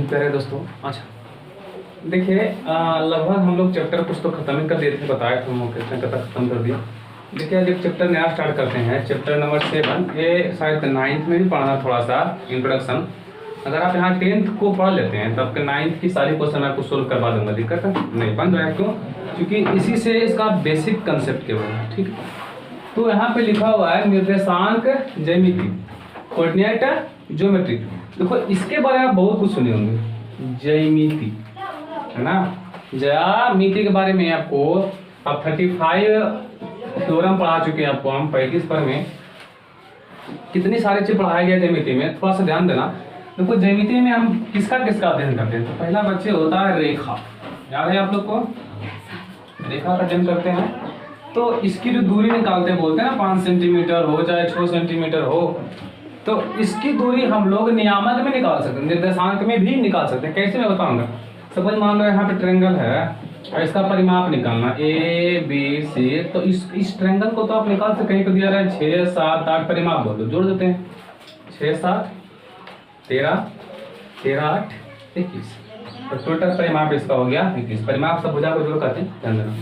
प्यारे दोस्तों। अच्छा देखिए, लगभग हम लोग चैप्टर कुछ तो खत्म ही कर दिए थे, बताया था हम लोग कितने तक खत्म कर दिया। देखिए आज एक चैप्टर नया स्टार्ट करते हैं, चैप्टर नंबर 7। ये शायद 9th में भी पढ़ना, थोड़ा सा इंट्रोडक्शन। अगर आप यहाँ 10th को पढ़ लेते हैं तो आपके 9th की सारी क्वेश्चन आपको सोल्व करवा दूंगा, दिक्कत है नहीं, बंद है। क्यों? क्योंकि इसी से इसका बेसिक कंसेप्ट केवल है, ठीक है। तो यहाँ पे लिखा हुआ है निर्देशांक ज्यामिति, कोऑर्डिनेट ज्योमेट्री। देखो इसके बारे में आप बहुत कुछ सुने होंगे, ज्यामिति है ना, ज्यामिति के बारे में आपको अब 35 थ्योरम पढ़ा चुके हैं आपको हम 35 पर में कितनी सारी चीज पढ़ाया गया ज्यामिति में, थोड़ा सा ध्यान देना। देखो ज्यामिति में हम किसका किसका अध्ययन करते हैं, तो पहला बच्चे होता है रेखा, याद है आप लोग को, रेखा का अध्ययन करते हैं। तो इसकी जो दूरी निकालते हैं, बोलते हैं ना 5 सेंटीमीटर हो चाहे 6 सेंटीमीटर हो, तो इसकी दूरी हम लोग नियामक में निकाल सकते हैं, निर्देशांक में भी निकाल सकते हैं। कैसे मैं बताऊंगा। सपोज मान लो यहाँ पे ट्रायंगल है और इसका परिमाप निकालना ABC, तो इस ट्रायंगल को तो आप निकाल सकते, कहीं तो दिया रहा है 6 7 8, परिमाप बोल दो, जोड़ देते हैं 6 7 13 13 8 21, तो टोटल परिमाप इसका हो गया 21। परिमाप सब भुजा को जोड़ करते हैं, ध्यान देना।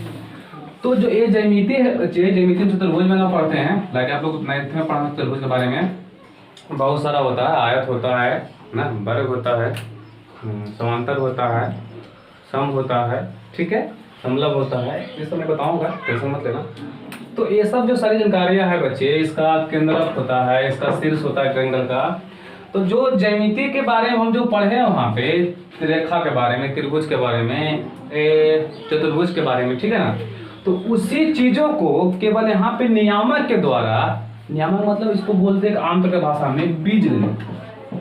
तो जो ये ज्यामिति है, ज्यामिति चतुर्भुज में ना पढ़ते हैं, लाइक आप लोग 9th में पढ़ा चतुर्भुज के बारे में, बहुत सारा होता है, आयत होता है ना, वर्ग होता है, समांतर होता है, सम होता है, ठीक है, समलंब होता है, ये सब मैं बताऊंगा, टेंशन मत लेना। तो ये सब जो सारी जानकारियां है बच्चे, इसका केंद्रक होता है, इसका शीर्ष होता है ट्रायंगल का। तो जो ज्यामिति के बारे में हम जो पढ़े हैं वहाँ पे, रेखा के बारे में, त्रिभुज के बारे में, चतुर्भुज के बारे में, ठीक है ना, तो उसी चीजों को केवल यहाँ पे नियामक के द्वारा, नियामक मतलब इसको बोलते हैं आमतौर की भाषा में बीजगणित,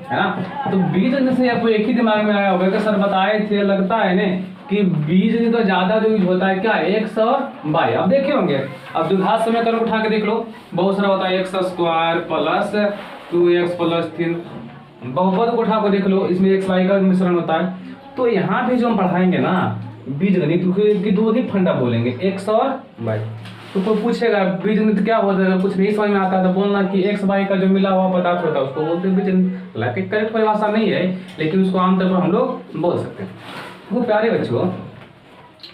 है ना। तो बीजगणित से आपको एक ही दिमाग में आया होगा कि सर बताए थे, लगता है ना कि बीजगणित तो ज्यादा जो यूज होता है क्या, x और y। अब देखे होंगे, अब द्विघात समीकरण उठा के देख लो, बहुत सारा होता है x² प्लस 2x प्लस 3, बहुपद को उठा के देख लो, इसमें x y का मिश्रण होता है। तो यहाँ पे जो हम पढ़ाएंगे ना बीजगणित की दो ही फंडा बोलेंगे, x और y। तो कोई पूछेगा बीजगणित क्या होता है, कुछ नहीं समझ में आता है, तो बोलना कि x y का जो मिला हुआ पदार्थ होता है उसको बोलते हैं बीजगणित। हालांकि करेक्ट परिभाषा नहीं है, लेकिन उसको आमतौर पर हम लोग बोल सकते हैं। वो प्यारे बच्चों,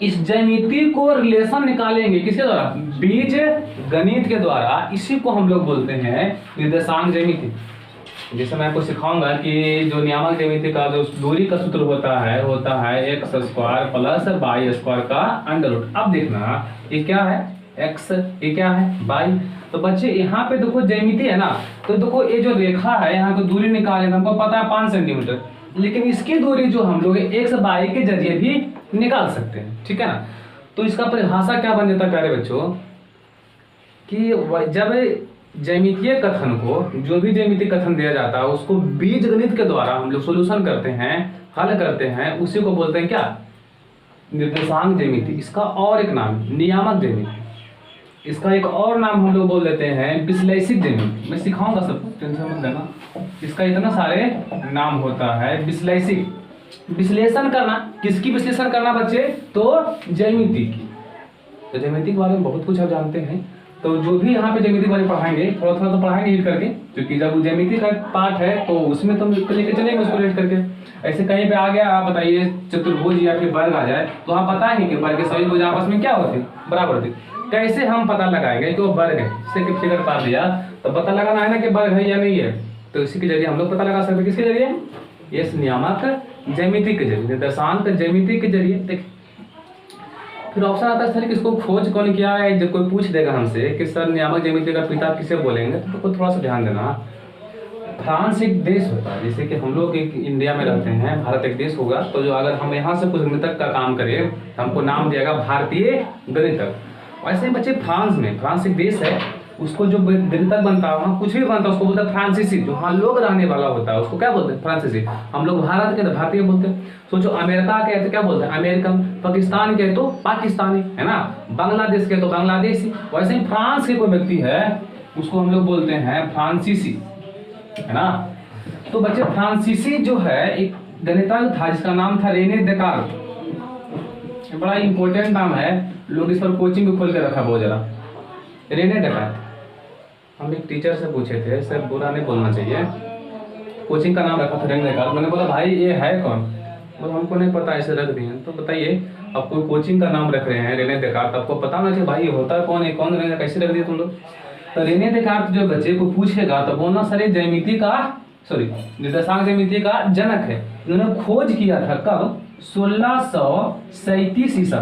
इस ज्यामिति को रिलेशन निकालेंगे किसके द्वारा, बीज गणित के द्वारा। इसी को हम लोग बोलते हैं निर्देशांक ज्यामिति। जैसे मैं आपको सिखाऊंगा कि जो नियामक ज्यामिति का जो दूरी का सूत्र होता है x² प्लस y² का अंडर रूट। अब देखना ये क्या है, x, ये क्या है y। तो बच्चे यहाँ पे देखो ज्यामिति है ना, तो देखो ये जो रेखा है यहाँ को दूरी निकालेंगे, हमको पता है 5 सेंटीमीटर, लेकिन इसकी दूरी जो हम लोग x y के जरिए भी निकाल सकते हैं, ठीक है ना। तो इसका परिभाषा क्या बन जाता है प्यारे बच्चों, कि जब ज्यामितीय कथन को, जो भी ज्यामितीय कथन दिया जाता है उसको बीजगणित के द्वारा हम लोग सॉल्यूशन करते हैं, हल करते हैं, उसी को बोलते हैं क्या, निर्देशांक ज्यामिति। इसका और एक नाम नियामक ज्यामिति, इसका एक और नाम हम लोग बोल देते हैं विश्लेषित ज्यामिति। मैं सिखाऊंगा सब, टेंशन मत लेना, इसका इतना सारे नाम होता है। विश्लेषित, विश्लेषण करना, किसकी विश्लेषण करना बच्चे, तो ज्यामिति की। तो ज्यामिति के बारे में बहुत कुछ आप जानते हैं, तो जो भी यहाँ पे ज्यामिति के बारे में पढ़ाएंगे थोड़ा थोड़ा तो पढ़ाएंगे हिट करके, क्योंकि जब ज्यामिति का पार्ट है तो उसमें तो लेके चलेंगे उसको रेट करके। ऐसे कहीं पे आ गया, आप बताइए चतुर्भुज या फिर वर्ग आ जाए, तो आप बताएंगे कि वर्ग के सभी भुज आपस में क्या होते, बराबर होते। कैसे हम पता लगाएंगे कि वो वर्ग है, जैसे कि फिगर पा दिया तो पता लगाना है ना कि वर्ग है या नहीं है, तो इसी के जरिए हम लोग पता लगा सकते हैं। किसके जरिए, ये नियामक ज्यामिति के जरिए, निर्देशांक ज्यामिति के जरिए। देखिए फिर ऑप्शन आता है सर किसको खोज कौन किया है, जब कोई पूछ देगा हमसे कि सर नियामक ज्यामिति का पिता किसे बोलेंगे, तो थोड़ा सा ध्यान देना। फ्रांस एक देश होता है, जैसे कि हम लोग एक इंडिया में रहते हैं, भारत एक देश होगा, तो जो अगर हम यहाँ से कुछ गणितक का काम करें, हमको नाम दिएगा भारतीय गणितक। वैसे ही बच्चे फ्रांस में, फ्रांस एक देश है, उसको जो गणितक बनता है, वहाँ कुछ भी बनता है उसको बोलते हैं फ्रांसीसी। जो वहाँ लोग रहने वाला होता है उसको क्या बोलते हैं, फ्रांसीसी। हम लोग भारत के तो भारतीय बोलते हैं। सोचो अमेरिका के तो क्या बोलते हैं, अमेरिकन। पाकिस्तान के तो पाकिस्तानी, है ना। बांग्लादेश के तो बांग्लादेशी। वैसे ही फ्रांस के कोई व्यक्ति है उसको हम लोग बोलते हैं फ्रांसीसी, है ना। तो बच्चे फ्रांसीसी जो है एक गणितज्ञ था जिसका नाम था रेने देकार्त। बड़ा इंपॉर्टेंट नाम है, लोग इस पर कोचिंग भी खोल के रखा बहुत जरा। रेने देकार्त, हम एक टीचर से पूछे थे, सर बुरा नहीं बोलना चाहिए, कोचिंग का नाम रखा था रेने देकार्त। मैंने बोला भाई ये है कौन, वो हमको नहीं पता, ऐसे रख दिए। तो बताइए, अब कोई कोचिंग का नाम रख रहे हैं रेने देकार्त, आपको पता होना चाहिए भाई होता कौन है, कौन रेने, कैसे रख दिए तुम लोग। तो रेने देकार्त जो बच्चे को पूछेगा तो बोलना सर ज्यामिति का, सॉरी निर्देशांक ज्यामिति का जनक है। इन्होंने खोज किया था कब, 1637 ईसा,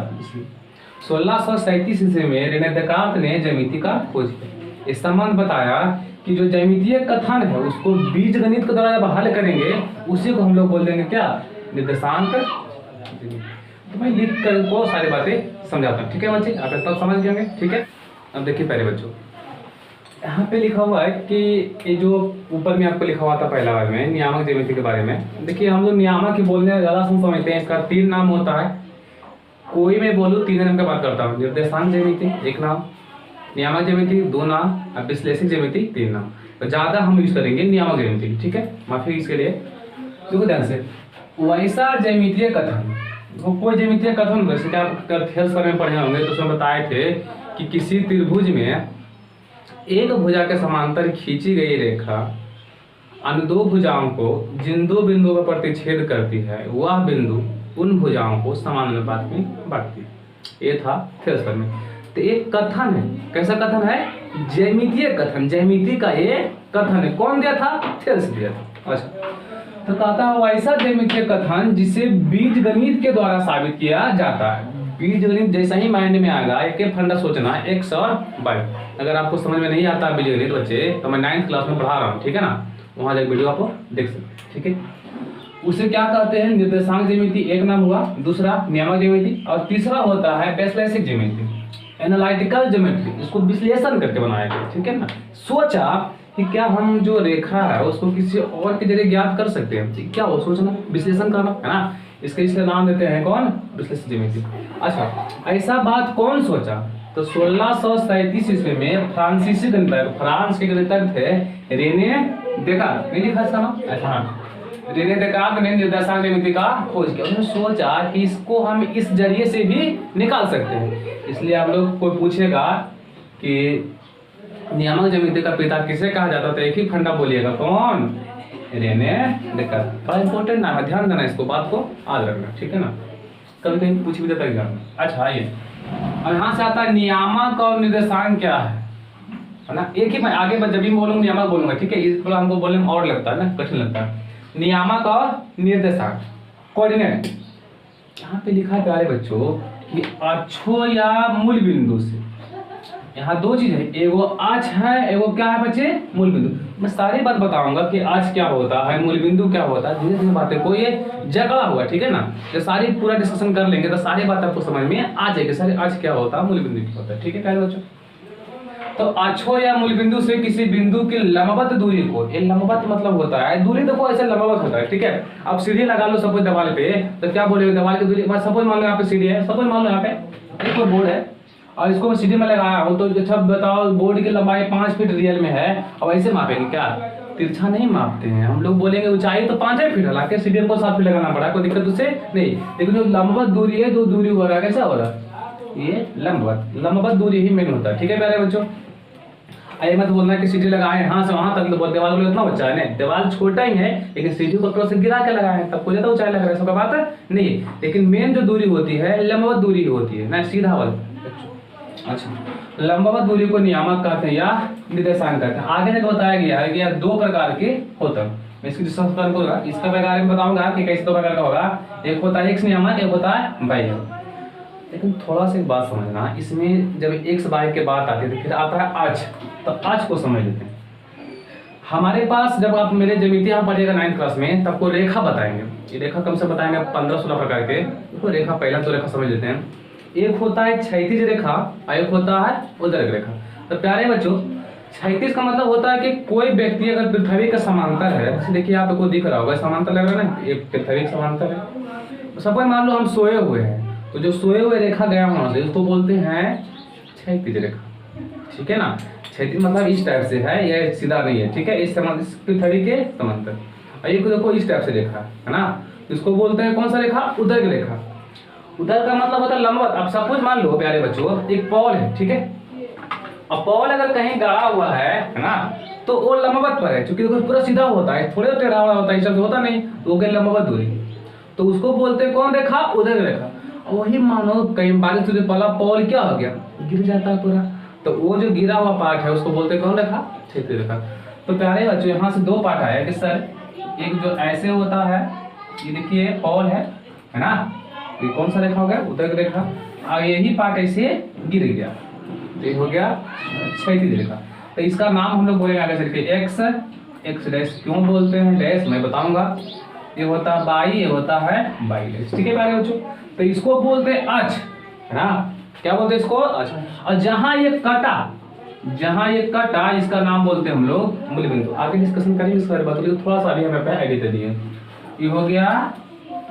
1637 ईस्वी में रेने देकार्त ने ज्यामिति का खोज किया। इस संबंध बताया कि जो ज्यामितीय कथन है उसको बीजगणित के द्वारा जब हल करेंगे उसी को हम लोग बोल देंगे क्या, निर्देशांक। तो मैं लिख कर को सारी बातें समझाता हूँ, ठीक है बच्चे, आप तब समझ गए होंगे, ठीक है। अब देखिए पहले बच्चों, यहाँ पे लिखा हुआ है कि ये जो ऊपर में आपको लिखा हुआ था पहला बार में नियामक ज्यामिति के बारे में। देखिए हम लोग नियामक ही बोलने में ज्यादा समझते हैं, इसका 3 नाम होता है। कोई मैं बोलूँ 3 नाम की बात करता हूँ, निर्देशांक ज्यामिति 1 नाम, नियामक ज्यामिति 2 नाम और विश्लेषक ज्यामिति 3 नाम। तो ज्यादा हम यूज करेंगे नियामक ज्यामिति, ठीक है, माफी इसके लिए। देखो ध्यान से, वैसा ज्यामितीय कथन, कोई ज्यामितीय कथन वैसे क्या आप खेल में पढ़े होंगे तो उसमें बताए थे कि किसी त्रिभुज में एक भुजा के समांतर खींची गई रेखा अन्य 2 भुजाओं को जिन 2 बिंदुओं पर प्रतिच्छेद करती है वह बिंदु उन भुजाओं को समान अनुपात में बांटती है। ये था थेल्सर में। तो एक कथन है, कैसा कथन है, ज्यामितीय कथन, ज्यामिति का ये कथन है। कौन दिया था, थेल्स दिया था। अच्छा, तो कहता है वैसा ज्यामितीय कथन जिसे बीजगणित के द्वारा साबित किया जाता है। बीजगणित जैसा ही माइंड में आएगा एक फंडा सोचना है, x और y। अगर आपको समझ में नहीं आता बीजगणित बच्चे तो मैं 9th क्लास में पढ़ा रहा हूँ, ठीक है ना, वहाँ जाकर वीडियो आपको देख सकते, ठीक है। उसे क्या कहते हैं, निर्देशांक ज्यामिति 1 नाम हुआ, दूसरा नियामक ज्यामिति, और तीसरा होता है विश्लेषक ज्यामिति, एनालिटिकल ज्योमेट्री। इसको विश्लेषण करके बनाया गया, ठीक है ना। सोचा कि क्या हम जो रेखा है उसको किसी और के जरिए ज्ञात कर सकते हैं, क्या वो सोचना, विश्लेषण करना है ना, इसके इसलिए नाम देते हैं कौन, विश्लेषक ज्यामिति। अच्छा, ऐसा बात कौन सोचा, तो 1637 ईस्वी में फ्रांसीसी गणितज्ञ, फ्रांस के गणितज्ञ थे रेने देकार्त, नहीं लिखा इसका नाम, अच्छा हाँ, रेने देकार्त ने निर्देशांक ज्यामिति का खोज किया। उन्होंने सोचा कि इसको हम इस जरिए से भी निकाल सकते हैं। इसलिए आप लोग कोई पूछेगा कि नियामक ज्यामिति का पिता किसे कहा जाता था, एक ही फंडा बोलिएगा, कौन, रेने देकार्त। बड़ा इंपॉर्टेंट नाम है, ध्यान देना, इसको बात को याद रखना, ठीक है ना, कभी कहीं पूछ भी देता एग्जाम में। अच्छा आइए, अब यहाँ से आता है नियामक और निर्देशांक क्या है ना। एक ही आगे जब भी बोलूंगा नियामक बोलूंगा, ठीक है, इस हमको बोलने में और लगता है ना, कठिन लगता है। नियामक और निर्देशांक, कोऑर्डिनेट, यहाँ पे लिखा है प्यारे बच्चों कि अक्षो या मूल बिंदु से, यहाँ 2 चीज है, एगो अक्ष है, एगो क्या है बच्चे, मूल बिंदु। मैं सारी बात बताऊंगा कि अक्ष क्या होता है, मूल बिंदु क्या होता है, धीरे धीरे बातें को ये जगड़ा हुआ, ठीक है ना। जब सारी पूरा डिस्कशन कर लेंगे तो सारी बात आपको समझ में आ जाएगी, सारे अक्ष क्या होता है, मूल बिंदु क्या होता है, ठीक है प्यारे बच्चों। तो अक्षो या मूल बिंदु से किसी बिंदु की लंबवत दूरी को, ये लंबवत मतलब होता है दूरी, देखो ऐसे लंबवत होता है, ठीक है। अब सीढ़ी लगा लो सपोज दीवार पे, तो क्या बोलेंगे, दीवार की दूरी, सपोज मान लो यहाँ पे सीढ़ी है, सपोज मान लो यहाँ पे एक बोर्ड है और इसको मैं सीढ़ी में लगाया हूँ, तो अच्छा बताओ बोर्ड की लंबाई 5 फीट रियल में है, और ऐसे मापेंगे क्या, तिरछा नहीं मापते हैं हम लोग, बोलेंगे ऊंचाई तो 5 फीट, हालांकि सीढ़ी को 7 फीट लगाना पड़ा, कोई दिक्कत उससे नहीं। लेकिन जो लंबवत दूरी है, 2 दूरी हो रहा है, कैसा हो रहा है, ये लंबवत दूरी ही मेन होता है, ठीक है प्यारे बच्चों। ये मत बोलना कि सीढ़ी लगाए यहाँ से वहां तक, तो दीवार को इतना बच्चा है नहीं, दीवार छोटा ही है लेकिन सीढ़ी को ऊपर से गिरा के लगाए हैं, तब कोई ज्यादा ऊंचाई लग रहा है, सबका बात नहीं। लेकिन मेन जो दूरी होती है लंबवत दूरी होती है ना, सीधा वाला। अच्छा, लंबवत दूरी को नियामक कहते हैं या निर्देशांक कहते हैं। आगे ने बताया गया है कि यह 2 प्रकार के होता है, मैं इसकी डिस्कस करूंगा, इसका बारे में बताऊंगा कि कैसे 2 प्रकार का होगा। एक होता है x नियामक, एक होता है y। लेकिन थोड़ा सा एक बात समझना, इसमें जब x y के बात आती है तो फिर आता है अक्ष, तो अक्ष को समझ लेते हैं। हमारे पास जब आप मेरे ज्यामिति यहाँ पढ़िएगा 9th क्लास में, तब को रेखा बताएंगे, ये रेखा कम से बताएंगे 15-16 प्रकार के। देखो रेखा, पहला तो रेखा समझ लेते हैं, एक होता है क्षैतिज रेखा और एक होता है उदर्ग रेखा। तो प्यारे बच्चों, क्षैतिज का मतलब होता है कि कोई व्यक्ति अगर पृथ्वी का समांतर है, जैसे देखिए यहाँ पे कोई दिख रहा होगा समांतर लग रहा है ना, एक पृथ्वी का समांतर है। सपोज मान लो हम सोए हुए हैं, तो जो सोए हुए रेखा गया वहां से उसको बोलते हैं क्षैतिज रेखा, ठीक है ना। क्षैतिज मतलब इस टाइप से है, यह सीधा नहीं है, ठीक है, इस पृथ्वी के समांतर। और ये देखो इस टाइप से रेखा है ना, इसको बोलते हैं कौन सा रेखा, उदर्ग रेखा। उदर्ग का मतलब होता है लंबवत। अब सपोज मान लो प्यारे बच्चों एक पॉल है, ठीक है, अब पॉल अगर कहीं गड़ा हुआ है ना, तो वो लंबवत पर है, क्योंकि पूरा सीधा होता है, थोड़े टेढ़ा होता है, इस होता नहीं, तो वो लंबवत दूरी। तो उसको बोलते हैं कौन रेखा, उदय रेखा। वही मानो कई बारिश होने वाला पॉल क्या हो गया, गिर जाता है पूरा, तो वो जो गिरा हुआ पार्ट है उसको बोलते हैं कौन रेखा, क्षेत्रीय रेखा। तो प्यारे बच्चों यहाँ से दो पार्ट आया कि सर एक जो ऐसे होता है, ये देखिए पॉल है ना, ये कौन सा रेखा हो गया, उदय रेखा, और यही पार्ट ऐसे गिर गया, ये हो गया क्षैतिज रेखा। तो इसका नाम हम लोग बोलेंगे आगे चल के एक्स, एक्स डैश। क्यों बोलते हैं डैश मैं बताऊंगा। ये होता है बाई, ये होता है बाई डैश, ठीक है प्यारे बच्चों। तो इसको बोलते हैं अक्ष, है ना, क्या बोलते हैं इसको, अक्ष। और जहां ये कटा इसका नाम बोलते हैं हम लोग मूल बिंदु। आगे डिस्कशन करेंगे इस बारे में, थोड़ा सा अभी हमें पे आइडिया दे दिए। ये हो गया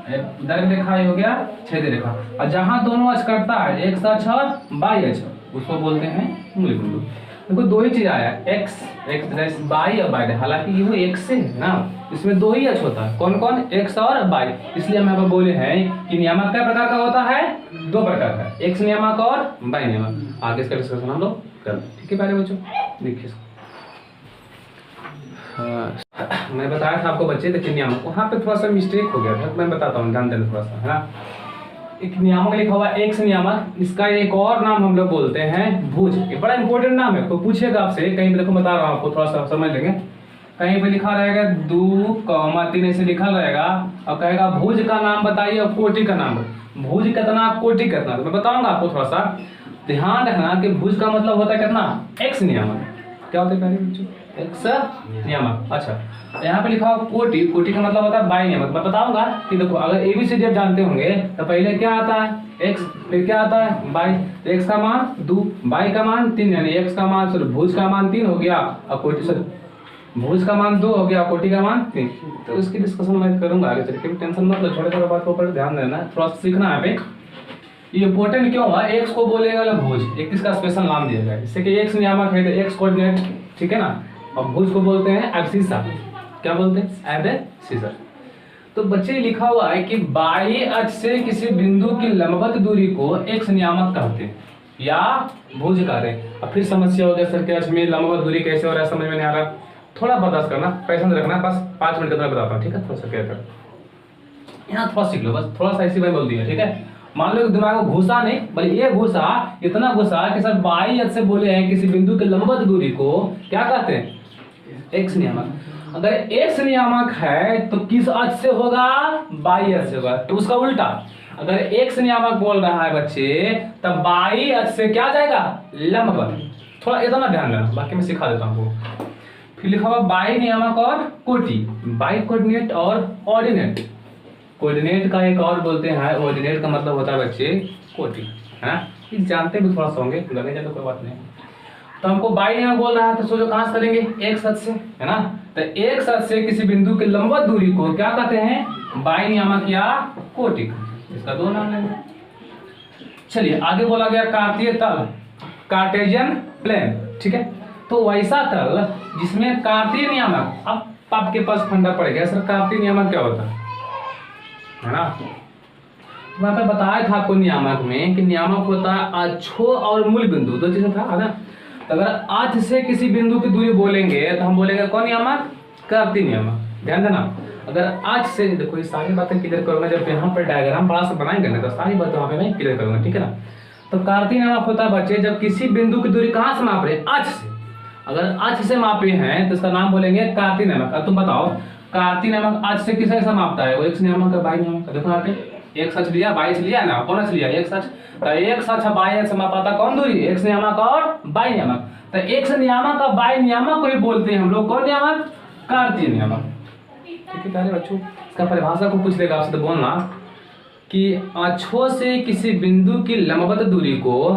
उदय रेखा, ये हो गया क्षेत्रीय रेखा। और जहां दोनों अक्ष कटता है, एक्स अक्ष और बाई अक्ष, उसको बोलते हैं मूल बिंदु। देखो दो ही चीज आया, एक्स, एक्स डैश बाई और बाई। हालांकि ये वो एक्स है ना, इसमें दो ही अक्ष होता है, कौन कौन, एक्स और बाई। इसलिए हम यहाँ पर बोले हैं कि नियामक क्या प्रकार का होता है, दो प्रकार का, एक्स नियामक और बाई नियामक। आगे इसका डिस्कशन हम लोग करते हैं, ठीक है प्यारे बच्चों। देखिए मैं बताया था आपको बच्चे, देखिए नियामक, वहाँ पे थोड़ा सा मिस्टेक हो गया था, मैं बताता हूँ, ध्यान देना थोड़ा सा, है ना। एक नियामक लिखा हुआ है एक्स नियामक, इसका एक और नाम हम लोग बोलते हैं भुज। ये बड़ा इंपॉर्टेंट नाम है, तो पूछेगा आपसे कहीं पे, देखो बता रहा हूँ आपको, थोड़ा सा समझ लेंगे। कहीं पे लिखा रहेगा 2,3 ऐसे लिखा रहेगा और कहेगा भुज का नाम बताइए और कोटि का नाम। भुज कितना, कोटि कितना, तो मैं बताऊंगा आपको। थोड़ा सा ध्यान रखना कि भुज का मतलब होता है कितना, एक्स नियामक। क्या होता है पहले बच्चों, एक्स नियामक। अच्छा यहाँ पे लिखा हुआ कोटि, कोटि का मतलब होता है बाई नियामक। मैं बताऊंगा कि देखो अगर एबीसीडी आप जानते होंगे तो पहले क्या आता है एक्स, फिर क्या आता है बाई। तो एक्स का मान 2, बाई का मान 3, यानी एक्स का मान सॉरी भुज का मान 3 हो गया और कोटि सॉरी भुज का मान 2 हो गया, कोटि का मान 3। तो इसकी डिस्कशन मैं करूंगा आगे चल के, टेंशन मत लो, छोटे छोटे बात को ऊपर ध्यान देना, थोड़ा सा सीखना है। ये इंपॉर्टेंट क्यों हुआ, एक्स को बोलेगा भुज, एक इसका स्पेशल नाम दिया गया, जैसे कि एक्स नियामक है तो एक्स कोऑर्डिनेट, ठीक है ना, और भुज को बोलते हैं एब्सिसा। क्या बोलते हैं, एब्सिसा। तो बच्चे लिखा हुआ है कि बाह्य अक्ष से किसी बिंदु की लंबवत दूरी को एक्स नियामक कहते हैं या भुज कहते हैं। अब फिर समस्या हो गया सर के अक्ष में लंबवत दूरी कैसे हो रहा है, समझ में नहीं आ रहा, थोड़ा बर्दाश्त करना, पैसा रखना, बस 5 मिनट के अंदर बताता हूँ, ठीक है। थोड़ा सा क्या कर यहाँ थोड़ा सीख लो, बस थोड़ा सा ऐसी मैं बोल दिया, ठीक है। मान लो दिमाग में घुसा नहीं, बल्कि ये घुसा, इतना घुसा कि सर बाई अक्ष से बोले हैं किसी बिंदु के लंबवत दूरी को क्या कहते हैं, एक्स नियामक। अगर एक्स नियामक है तो किस अक्ष से होगा, बाई अक्ष से होगा। तो उसका उल्टा, अगर एक्स नियामक बोल रहा है बच्चे तब बाई अक्ष से क्या जाएगा, लंबवत। थोड़ा इतना ध्यान देना, बाकी मैं सिखा देता हूँ। फिर लिखा हुआ बाई नियामक और कोटि, बाई कोऑर्डिनेट और ऑर्डिनेट। कोऑर्डिनेट का एक और बोलते हैं ऑर्डिनेट का मतलब होता है बच्चे कोटि, है ना, ये जानते भी थोड़ा सा होंगे, लगे जाए तो कोई बात नहीं। तो हमको बाई नियामक बोल रहा है तो सोचो कहां से करेंगे, एक्स अक्ष से, है ना। तो एक्स अक्ष से किसी बिंदु के लंबवत दूरी को क्या कहते हैं, बाई नियामक या कोटि। इसका दो नाम लेंगे। चलिए आगे बोला गया कार्तीय तल, कार्टेशियन प्लेन, ठीक है। तो वैसा तल जिसमें कार्तीय नियामक, अब आपके पास फंडा पड़ गया सर कार्तीय नियामक क्या होता है ना। वहां पे बताया था आपको नियामक में कि नियामक होता है अक्षो और मूल बिंदु, दो चीजें था, है ना। तो अगर अक्ष से किसी बिंदु की दूरी बोलेंगे तो हम बोलेंगे कौन नियामक, कार्तीय नियामक। ध्यान देना, अगर अक्ष से, देखो ये सारी बातें क्लियर करूंगा जब यहाँ पर डायग्राम बड़ा सा बनाएंगे ना, तो सारी बातें वहां पे मैं क्लियर करूंगा, ठीक है ना। तो कार्तीय नियामक होता है बच्चे जब किसी बिंदु की दूरी कहाँ से माप रहे, अक्ष से। अगर अक्ष से मापे हैं तो इसका नाम बोलेंगे कार्तीय नियामक। अब तुम बताओ कार्तीय नियामक अक्ष से किस ऐसा मापता है, वो एक्स नियामक का बाई नियामक। देखो यहाँ पे एक्स अक्ष लिया, बाई अक्ष लिया ना, कौन अक्ष लिया, एक्स अक्ष। तो एक्स अक्ष बाई अक्ष मापाता कौन दूरी, एक्स नियामक और बाई नियामक। तो एक्स नियामक और बाई नियामक को ही बोलते हैं हम लोग कौन नियामक, कार्तीय नियामक, ठीक है प्यारे बच्चों। इसका परिभाषा को पूछ लेगा आपसे तो बोलना कि अक्षों से किसी बिंदु की लंबवत दूरी को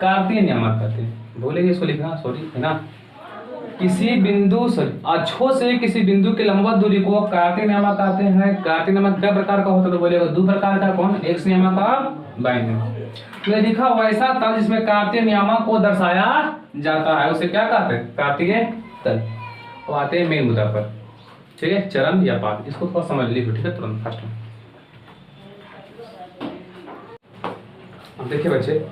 कार्तीय नियामक कहते हैं। भूलेंगे इसको लिखना, सॉरी, है ना। किसी बिंदु अक्षों से किसी बिंदु की लंबवत दूरी को कार्तीय नियामक कहते हैं। कार्तीय नियामक क्या प्रकार का होता है तो बोलेगा दो प्रकार का, कौन, एक्स नियामक और बाई नियामक। तो लिखा वैसा तल जिसमें कार्तीय नियामक को दर्शाया जाता है उसे क्या कहते हैं, कार्तीय तल। तो आते हैं मेन मुद्दा पर, ठीक है, चरण या पाठ, इसको थोड़ा समझ लीजिए, ठीक है, तुरंत फास्ट में। अब देखिए बच्चे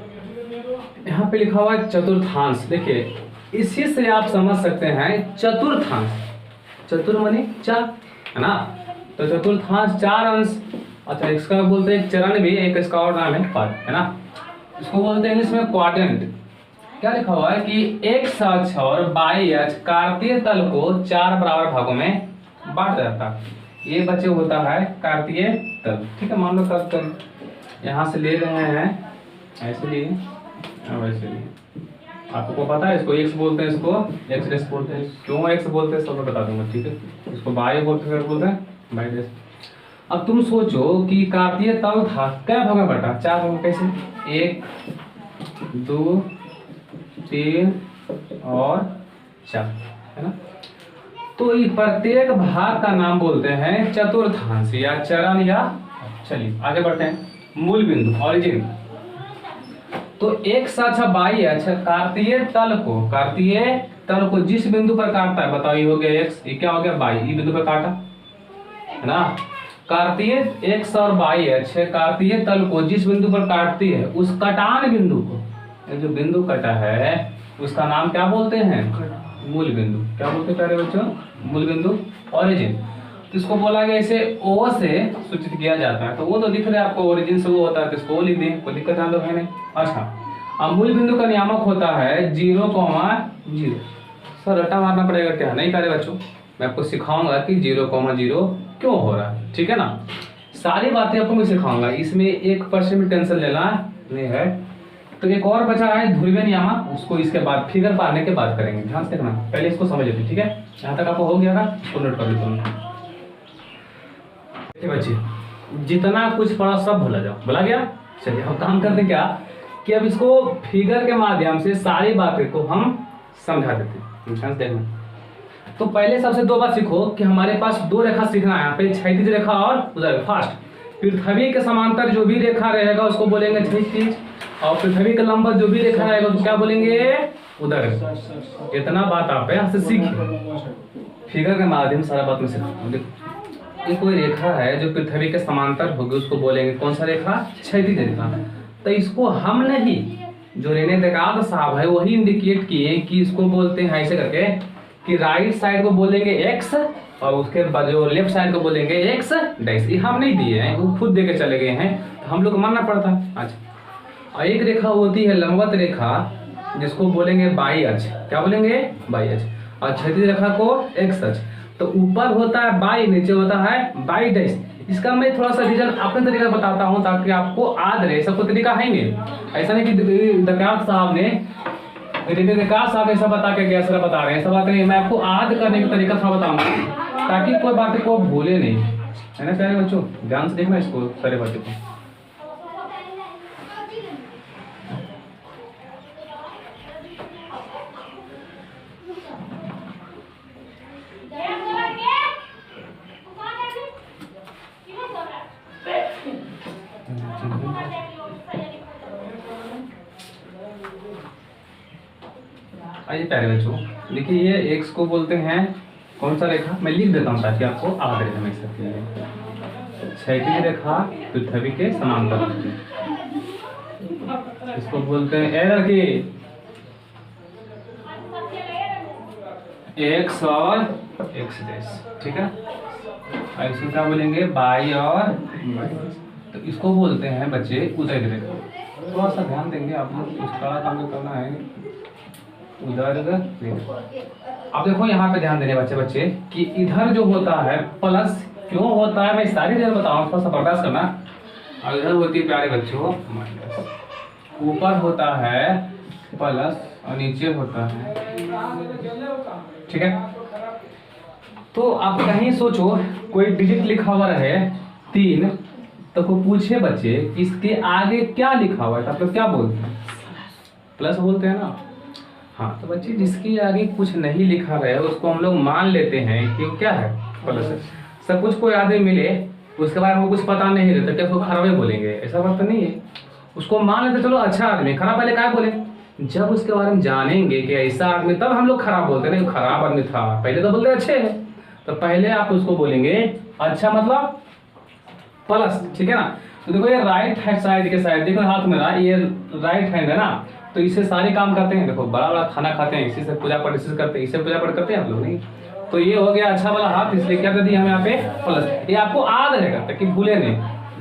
यहाँ पे लिखा हुआ है चतुर्थांश। देखिए इसी से आप समझ सकते हैं चतुर्थांश, चतुर माने चार, है ना। तो चतुर्थांश 4 अंश, अच्छा, इसका बोलते हैं चरण भी, एक इसका और नाम है पद, है ना। इसको बोलते हैं इंग्लिश में क्वाड्रेंट। क्या लिखा हुआ है कि एक्स अक्ष और वाई अक्ष कार्तीय तल को 4 बराबर भागों में बांट जाता है। ये बच्चे होता है कार्तीय तल। ठीक है, मान लो कर यहाँ से ले रहे हैं, ऐसे लिए और ऐसे लिए। आपको पता है इसको एक्स बोलते हैं, इसको एक्स डैश बोलते हैं। क्यों एक्स बोलते हैं सब मैं बता दूंगा, ठीक है। इसको वाई बोलते हैं वाई डैश। अब तुम सोचो कि कार्तीय तल था, क्या भाग में बटा? 4 भाग में। कैसे? 1 2 3 और 4, है ना। तो ये प्रत्येक भाग का नाम बोलते हैं चतुर्थांश या चरण या। चलिए आगे बढ़ते हैं। मूल बिंदु ऑरिजिन। तो एक साथ बाई अच्छा कार्तीय तल को जिस बिंदु पर काटता है, बताओ, ये हो गया एक्स, ये क्या हो गया बाई, ये बिंदु पर काटा, है ना। कार्तीय एक्स और बाई अक्ष कार्तीय तल को जिस बिंदु पर काटती है, उस कटान बिंदु को, जो बिंदु कटा है उसका नाम क्या बोलते हैं? मूल बिंदु। क्या बोलते हैं प्यारे बच्चों? मूल बिंदु ऑरिजिन। तो इसको बोला गया इसे ओ से सूचित किया जाता है। तो वो तो दिख रहा है आपको, ओरिजिन से वो होता है, तो इसको लिख दें, कोई दिक्कत है तो है नहीं। अच्छा, अब मूल बिंदु का नियामक होता है 0,0। सर रटा मारना पड़ेगा क्या? नहीं प्यारे बच्चों, मैं आपको सिखाऊंगा कि 0,0 क्यों हो रहा है, ठीक है ना। सारी बातें आपको मैं सिखाऊंगा, इसमें 1% भी टेंशन लेना नहीं है। तो एक और बचा है ध्रुवीय नियामक, उसको इसके बाद फिगर पाने के बाद करेंगे। ध्यान से देखना, पहले इसको समझ लेते, ठीक है। यहाँ तक आपको हो गया ना, इसको नोट कर लेते। देखिए बच्चे, जितना कुछ पढ़ा सब भूला जाओ, भूला गया। चलिए अब काम करते क्या कि अब इसको फिगर के माध्यम से सारी बातें को हम समझा देते हैं। ध्यान से देखना। तो पहले सबसे 2 बात सीखो कि हमारे पास 2 रेखा सीखना है यहाँ पे, क्षैतिज रेखा और उधर फास्ट। पृथ्वी के समांतर जो भी रेखा रहेगा उसको बोलेंगे क्षैतिज, और पृथ्वी के लंबवत जो भी रेखा रहेगा तो क्या बोलेंगे? उधर। इतना बात आप यहाँ से सीखिए, फिगर के माध्यम सारा बात में सिखाऊंगा। देखो, ये कोई रेखा है जो पृथ्वी के समांतर होगी, उसको बोलेंगे कौन सा रेखा? क्षैतिज रेखा। तो इसको हम नहीं, जो रेने देकाद साहब है वही इंडिकेट किए कि इसको बोलते हैं ऐसे करके कि राइट साइड को बोलेंगे एक्स और उसके बाद जो लेफ्ट साइड को बोलेंगे एक्स डैश। ये हम नहीं दिए हैं, वो खुद दे के चले गए हैं, तो हम लोग को मानना पड़ता है। अच्छा, और एक रेखा होती है लंबवत रेखा, जिसको बोलेंगे बाई अक्ष। क्या बोलेंगे? बाई अक्ष। और क्षैतिज रेखा को एक्स अक्ष। तो ऊपर होता है बाई, नीचे होता है बाई डैश। इसका मैं थोड़ा सा रीजन अपने तरीका बताता हूँ ताकि आपको याद रहे। सबको तरीका है नहीं, ऐसा नहीं कि दकात साहब ने ऐसा बता के गया, सर बता रहे हैं, ऐसा बात नहीं। मैं आपको याद करने का तरीका थोड़ा बताऊंगा ताकि कोई बात को भूले नहीं, है ना प्यारे बच्चों। ध्यान से देखना इसको, सारे बातें को। आइए प्यारे बच्चों, देखिए ये एक्स को बोलते हैं कौन सा रेखा? मैं लिख देता हूँ ताकि आपको याद रहे हमेशा के लिए। क्षैतिज रेखा पृथ्वी के समांतर, इसको बोलते हैं ए लड़की एक्स और एक्स डैश, ठीक है। और इसको क्या बोलेंगे? बाई और बाई। तो इसको बोलते हैं बच्चे उदय रेखा। थोड़ा सा ध्यान देंगे आप लोग, उसका काम करना है उधर। अब देखो यहाँ पे ध्यान देने बच्चे कि इधर जो होता है प्लस, क्यों होता है मैं सारी जगह बताऊँ, थोड़ा सा बर्दाश्त करना। और इधर होती है प्यारे बच्चों माइनस। ऊपर होता है प्लस और नीचे होता है, ठीक है। तो आप कहीं सोचो कोई डिजिट लिखा हुआ रहे 3, तो को पूछे बच्चे इसके आगे क्या लिखा हुआ है, तो आप लोग क्या बोलते हैं? प्लस बोलते हैं ना। हाँ, तो बच्चे जिसके आगे कुछ नहीं लिखा रहे उसको हम लोग मान लेते हैं कि वो क्या है? प्लस है। सब कुछ कोई आदमी मिले उसके बारे में कुछ पता नहीं रहता, क्या उसको खराब बोलेंगे? ऐसा बात तो नहीं है, उसको मान लेते चलो अच्छा आदमी। खराब पहले क्या बोले? जब उसके बारे में जानेंगे कि ऐसा आदमी, तब हम लोग खराब बोलते नहीं, खराब आदमी था। पहले तो बोलते अच्छे है, तो पहले आप उसको बोलेंगे अच्छा मतलब प्लस, ठीक है ना। तो देखो ये राइट हैंड साइड के साइड, देखो हाथ मेरा ये राइट हैंड है ना, तो इससे सारे काम करते हैं। देखो बड़ा बड़ा खाना खाते हैं, इसी से पूजा पाठ इसी से करते हैं, इससे पूजा पाठ करते हैं आप लोग नहीं। तो ये हो गया अच्छा वाला हाथ, इसलिए क्या कर दिया हम यहाँ पे प्लस। ये आपको याद रहेगा ताकि भूले नहीं।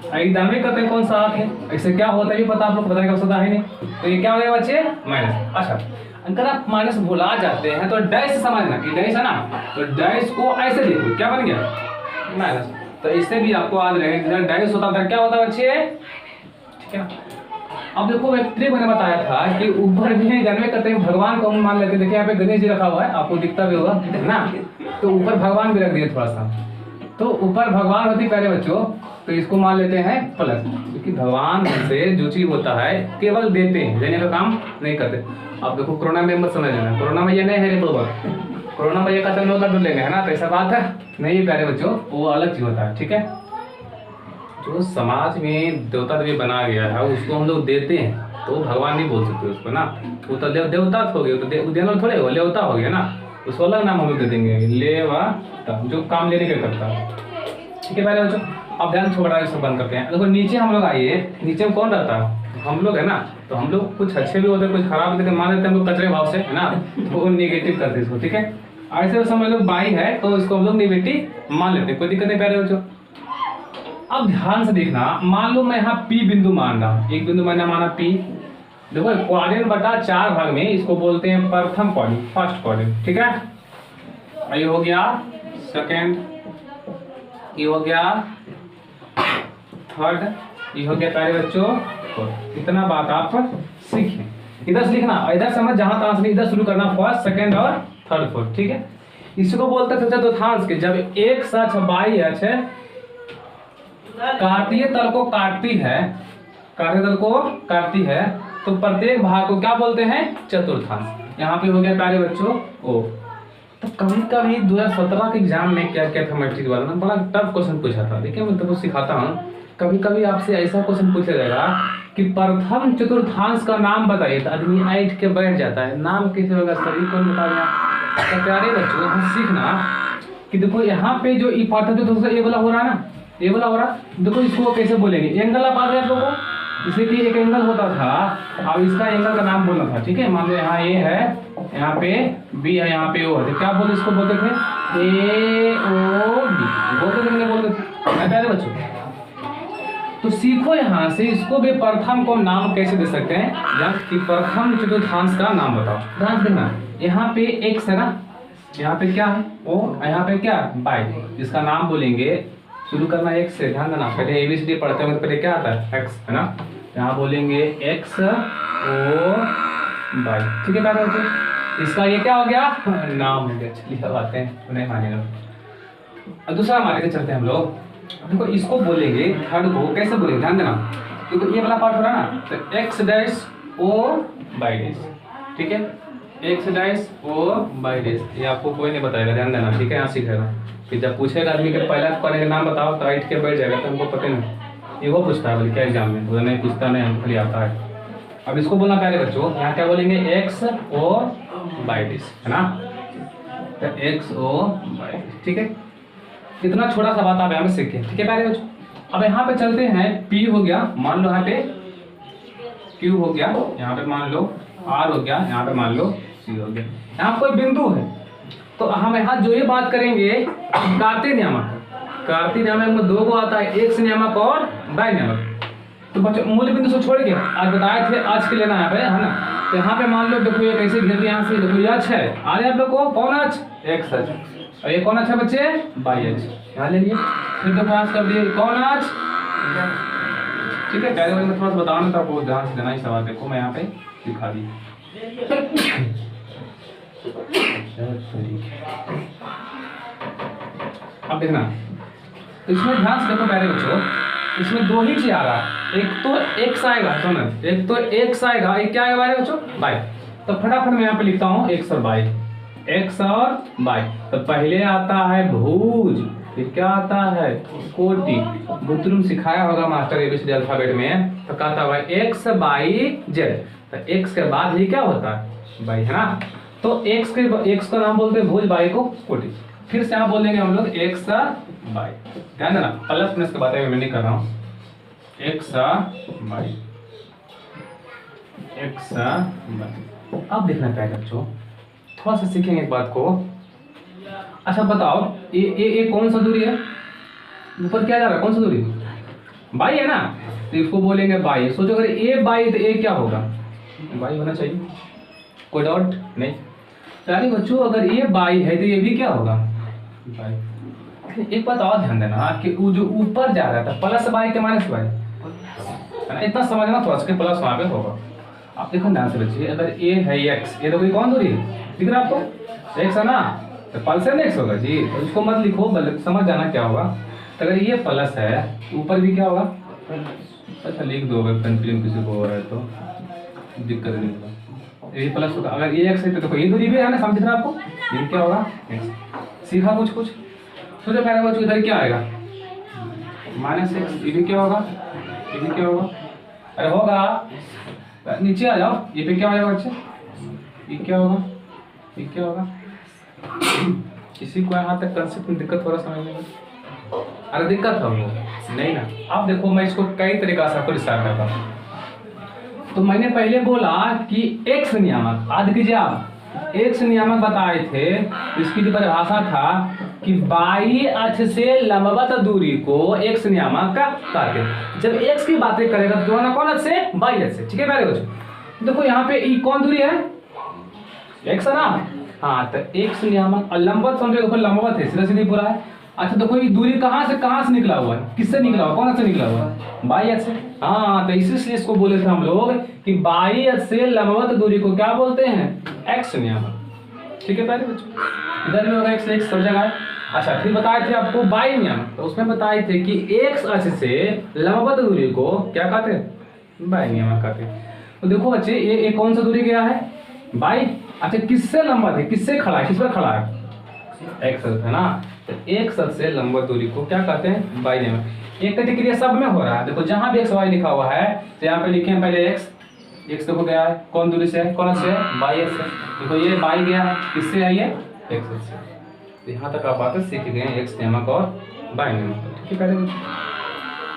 एकदम करते हैं कौन सा आठ है, इससे क्या होता है ये पता आप लोग बताने का आवश्यकता है नहीं। तो ये क्या हो गया बच्चे माइनस। अच्छा अगर आप माइनस भुला जाते हैं तो डैश से समझना कि डैश है ना, तो डैश को ऐसे देखो क्या बन गया माइनस। तो इससे भी आपको याद रहेगा डैश होता था क्या होता है बच्चे, ठीक है ना। अब देखो व्यक्ति मैंने बताया था कि ऊपर भी जन्मे करते हैं भगवान को हम मान लेते हैं। देखिए यहाँ पे गणेश जी रखा हुआ है, आपको दिखता भी होगा ना, तो ऊपर भगवान भी रख दिए थोड़ा सा, तो ऊपर भगवान होती पहले बच्चों, तो इसको मान लेते हैं प्लस, क्योंकि भगवान से जो चीज होता है केवल देते हैं, देने का काम नहीं करते। अब देखो कोरोना में मत समझ लेना, कोरोना में ये नहीं है रे बाबा, कोरोना में ये खत्म होगा तो लेंगे है ना, तो ऐसा बात है नहीं प्यारे बच्चों, वो अलग चीज होता है, ठीक है। जो समाज में देवता देवी बना गया है उसको हम लोग देते हैं, तो भगवान नहीं बोल सकते उसको ना, वो तो देवता हो गया, तो देना थोड़े हो लेवता हो गया ना, उसको अलग नाम हम लोग दे देंगे लेवता, जो काम लेने का करता है, ठीक है। पहले बच्चों अब ध्यान छोड़ा इसको बंद करते हैं। देखो नीचे हम लोग आइए, नीचे में कौन रहता है हम लोग है ना, तो हम लोग कुछ अच्छे भी होते हैं कुछ खराब होते हैं, मान लेते हैं हम लोग कचरे भाव से है ना, तो वो नेगेटिव करते हैं इसको, ठीक है। ऐसे समझ लो बाई है तो इसको हम लोग नेगेटिव मान लेते हैं, कोई दिक्कत नहीं प्यारे बच्चों। अब ध्यान से देखना, मान लो मैं यहाँ P बिंदु मान रहा, एक बिंदु मैंने माना P, देखो क्वाड्रेंट बटा 4 भाग में इसको बोलते हैं प्रथम क्वाड्रेंट, फर्स्ट क्वाड्रेंट, ठीक है। ये हो गया सेकेंड, ये हो गया थर्ड, ये हो गया प्यारे बच्चों फोर्थ। इतना बात आप सीखें, इधर से लिखना, इधर समझ जहां तहां से इधर शुरू करना, फर्स्ट सेकेंड और थर्ड फोर्थ, ठीक है। इसको बोलते थे चतुर्थांश के, जब एक साथ बाई है काटीय तल को काटती है, काटीय तल को काटती है, तो प्रत्येक भाग को क्या बोलते हैं चतुर्थांश। यहाँ पे हो गया प्यारे बच्चों ओ। तो कभी कभी 2017 के एग्जाम में क्या क्या था मैट्रिक वाला ना, बड़ा टफ क्वेश्चन पूछा था, देखिए मैं तो सिखाता हूँ। कभी कभी आपसे ऐसा क्वेश्चन पूछा जाएगा कि प्रथम चतुर्थांश का नाम बताइए, तो आदमी ऐठ के बैठ जाता है, नाम कैसे होगा सर कौन बता देगा। तो प्यारे बच्चों यहाँ सीखना कि देखो यहाँ पे जो प्रथम चतुर्थांश ये वाला हो रहा है ना, ये वाला हो रहा, देखो इसको कैसे बोलेंगे, एंगल आप आ गए आप लोगों को, जैसे कि एक एंगल होता था, अब इसका एंगल का नाम बोलना था, ठीक है। मान लो यहाँ ए है, यहाँ पे बी है, यहाँ पे ओ है, तो क्या बोलते इसको बोलते थे ए ओ बी, बोलते थे बोलते थे प्यारे बच्चों। तो सीखो यहाँ से इसको भी प्रथम को नाम कैसे दे सकते हैं, या कि प्रथम चतुर्थांश का नाम बताओ। ध्यान देना, यहाँ पे एक्स है ना, यहाँ पे क्या है ओ, यहाँ पे क्या बाई, इसका नाम बोलेंगे, शुरू करना एक्स से, ध्यान देना, पहले ABCD पढ़ते हैं पहले क्या आता है एक्स है ना, यहाँ बोलेंगे एक्स ओ बाई, ठीक है प्यारे बच्चों। इसका ये क्या हो गया नाम हो गया, चलिए अब आते हैं उन्हें मानेगा। अब दूसरा मान के चलते हैं हम लोग, देखो इसको बोलेंगे थर्ड को कैसे बोलेंगे, ध्यान देना, देखो ये वाला पार्ट हो रहा है ना, तो x dash o by dash, ठीक है, x dash o by dash, ये आपको कोई नहीं बताएगा, ध्यान देना, ठीक है। यहाँ सीखेगा, फिर जब पूछेगा आदमी के पहला करने का नाम बताओ तो ऐठ के बैठ जाएगा, तो हमको पता नहीं, ये वो पूछता है बोले क्या एग्जाम में, तो नहीं पूछता नहीं, हमको खाली आता है। अब इसको बोलना प्यारे बच्चों, यहाँ क्या बोलेंगे एक्स ओ बाई डैश है ना, तो एक्स ओ बाई डैश, ठीक है। इतना छोटा सा बात आप यहाँ पे सीखे, ठीक है प्यारे बच्चों। अब यहाँ पे चलते हैं, P हो गया, मान लो यहाँ पे Q हो गया, यहाँ पे मान लो R हो गया, यहाँ पे मान लो C हो गया, यहाँ कोई बिंदु है, तो हम यहाँ जो ये बात करेंगे कार्तीय नियामक, कार्तीय नियामक में दो को आता है, एक्स नियामक और बाई नियामक। तो बच्चों मूल बिंदु से छोड़ के आज बताए थे आज के लेना यहाँ पे है ना, तो यहाँ पे मान लो देखो ये कैसे घेर दिया, यहाँ से देखो ये एच है, आ रहे आप लोग को कौन एच एक्स एच, और ये कौन अच्छा बच्चे बाई एच, यहाँ ले लिए, फिर तो पास कर दिए कौन एच, ठीक है। पहले मैं थोड़ा सा बताना था, आपको ध्यान से लेना ही सवाल, देखो मैं यहाँ पे दिखा दी। अब देखना, तो इसमें ध्यान से देखो प्यारे बच्चों, इसमें दो ही चीज आ रहा है, एक तो एक्स आएगा, सुनो, एक तो एक्स आएगा, एक क्या आएगा प्यारे बच्चों बाई, तो फटाफट मैं यहाँ पे लिखता हूँ एक्स और बाई, एक्स और बाई। तो पहले आता है भुज, फिर क्या आता है कोटि, बुतरुम सिखाया होगा मास्टर ABCD अल्फाबेट में, तो कहता हुआ एक्स बाई जेड, तो एक्स के बाद ही क्या होता है बाई है ना, तो एक्स का नाम बोलते हैं भुज, बाई को कोटि। फिर से यहाँ बोलेंगे हम लोग एक्स बाई, ध्यान देना प्लस माइनस के बातें मैं नहीं कर रहा हूँ, एक्स बाई, एक्स बाई। अब देखना चाहिए बच्चों, थोड़ा सा सीखेंगे एक बात को। अच्छा बताओ ये कौन सा दूरी है, ऊपर क्या जा रहा है, कौन सा दूरी बाई है ना, तो इसको बोलेंगे बाई। सोचो अगर ए बाई तो ए क्या होगा, बाई होना चाहिए, कोई डाउट नहीं। यानी बच्चों अगर ये बाई है तो ये भी क्या होगा, बाई। एक बात और ध्यान देना कि वो जो ऊपर जा रहा था प्लस बाई के माइनस बाई है ना, इतना समझना थोड़ा सा, प्लस वहां पे होगा। आप देखो ध्यान से बच्चे, अगर ए है एक्स, ये तो कोई कौन दूरी है, दिख रहा है आपको, एक्स है ना, तो प्लस है एक्स होगा जी, तो उसको मत लिखो, समझ जाना क्या होगा। तो अगर ये प्लस है ऊपर भी क्या होगा, अच्छा लिख दो, अगर कंफ्यूजन किसी को हो रहा है तो दिक्कत नहीं होगा, ये प्लस होगा। अगर ये एक्स है तो देखो ये दूरी भी है ना, समझ रहे आपको, ये क्या होगा एक्स। सीखा कुछ कुछ, सोचो पहले बच्चों इधर क्या आएगा माइनस एक्स, ये भी क्या होगा, ये भी क्या होगा, अरे होगा, नीचे आ जाओ, ये पे क्या आएगा बच्चे, ये क्या होगा, ये क्या होगा। किसी को यहाँ तक कंसेप्ट में दिक्कत थोड़ा समझने में, अरे दिक्कत है वो नहीं ना। अब देखो मैं इसको कई तरीका से आपको डिस्क्राइब करता हूँ। तो मैंने पहले बोला कि एक्स नियामक, याद कीजिए आप, एक्स नियामक बताए थे, इसकी जो परिभाषा था कि बाई अक्ष से लंबवत दूरी को एक्स नियामक कहते हैं। जब एक्स की बातें करेगा तो ना कौन अक्ष से, बाई अक्ष से, ठीक है प्यारे बच्चों। देखो यहाँ पे ई कौन दूरी है, एक्स है ना, हाँ, तो एक्स नियामक और लंबवत समझो, देखो लंबवत है, सीधा सीधी पूरा है। अच्छा देखो ये दूरी कहाँ से निकला हुआ है, किससे निकला हुआ, कौन से निकला हुआ है, बाई अक्ष से। हाँ, तो इसलिए इसको बोले थे हम लोग कि बाई अक्ष से लंबवत दूरी को क्या बोलते हैं, एक्स नियामक, ठीक है प्यारे बच्चों। इधर में होगा एक्स, एक्स सब जगह है। अच्छा फिर बताए थे आपको बाई नियम, तो उसमें बताए थे कि एक्स अक्ष से लंबवत दूरी को क्या कहते हैं, बाई नियम कहते हैं। तो देखो बच्चे ये कौन सा दूरी गया है, बाई। अच्छा किससे लंबवत है, किससे खड़ा है, किस पर खड़ा है, एक्स अक्ष है ना, तो एक्स अक्ष से लंबवत दूरी को क्या कहते हैं, बाई नियम। एक क्रिया सब में हो रहा है, देखो जहां भी एक्स वाई लिखा हुआ है तो यहाँ पे लिखे हैं पहले एक्स, एक्स देखो गया है कौन दूरी से है, कौन से है, बाई एक्स से। देखो ये बाई गया है, किससे है ये, एक्स अक्ष से। तो यहाँ तक आप बातें सीख गए हैं, एक्स नियामक और बाई नियामक, ठीक है पहले।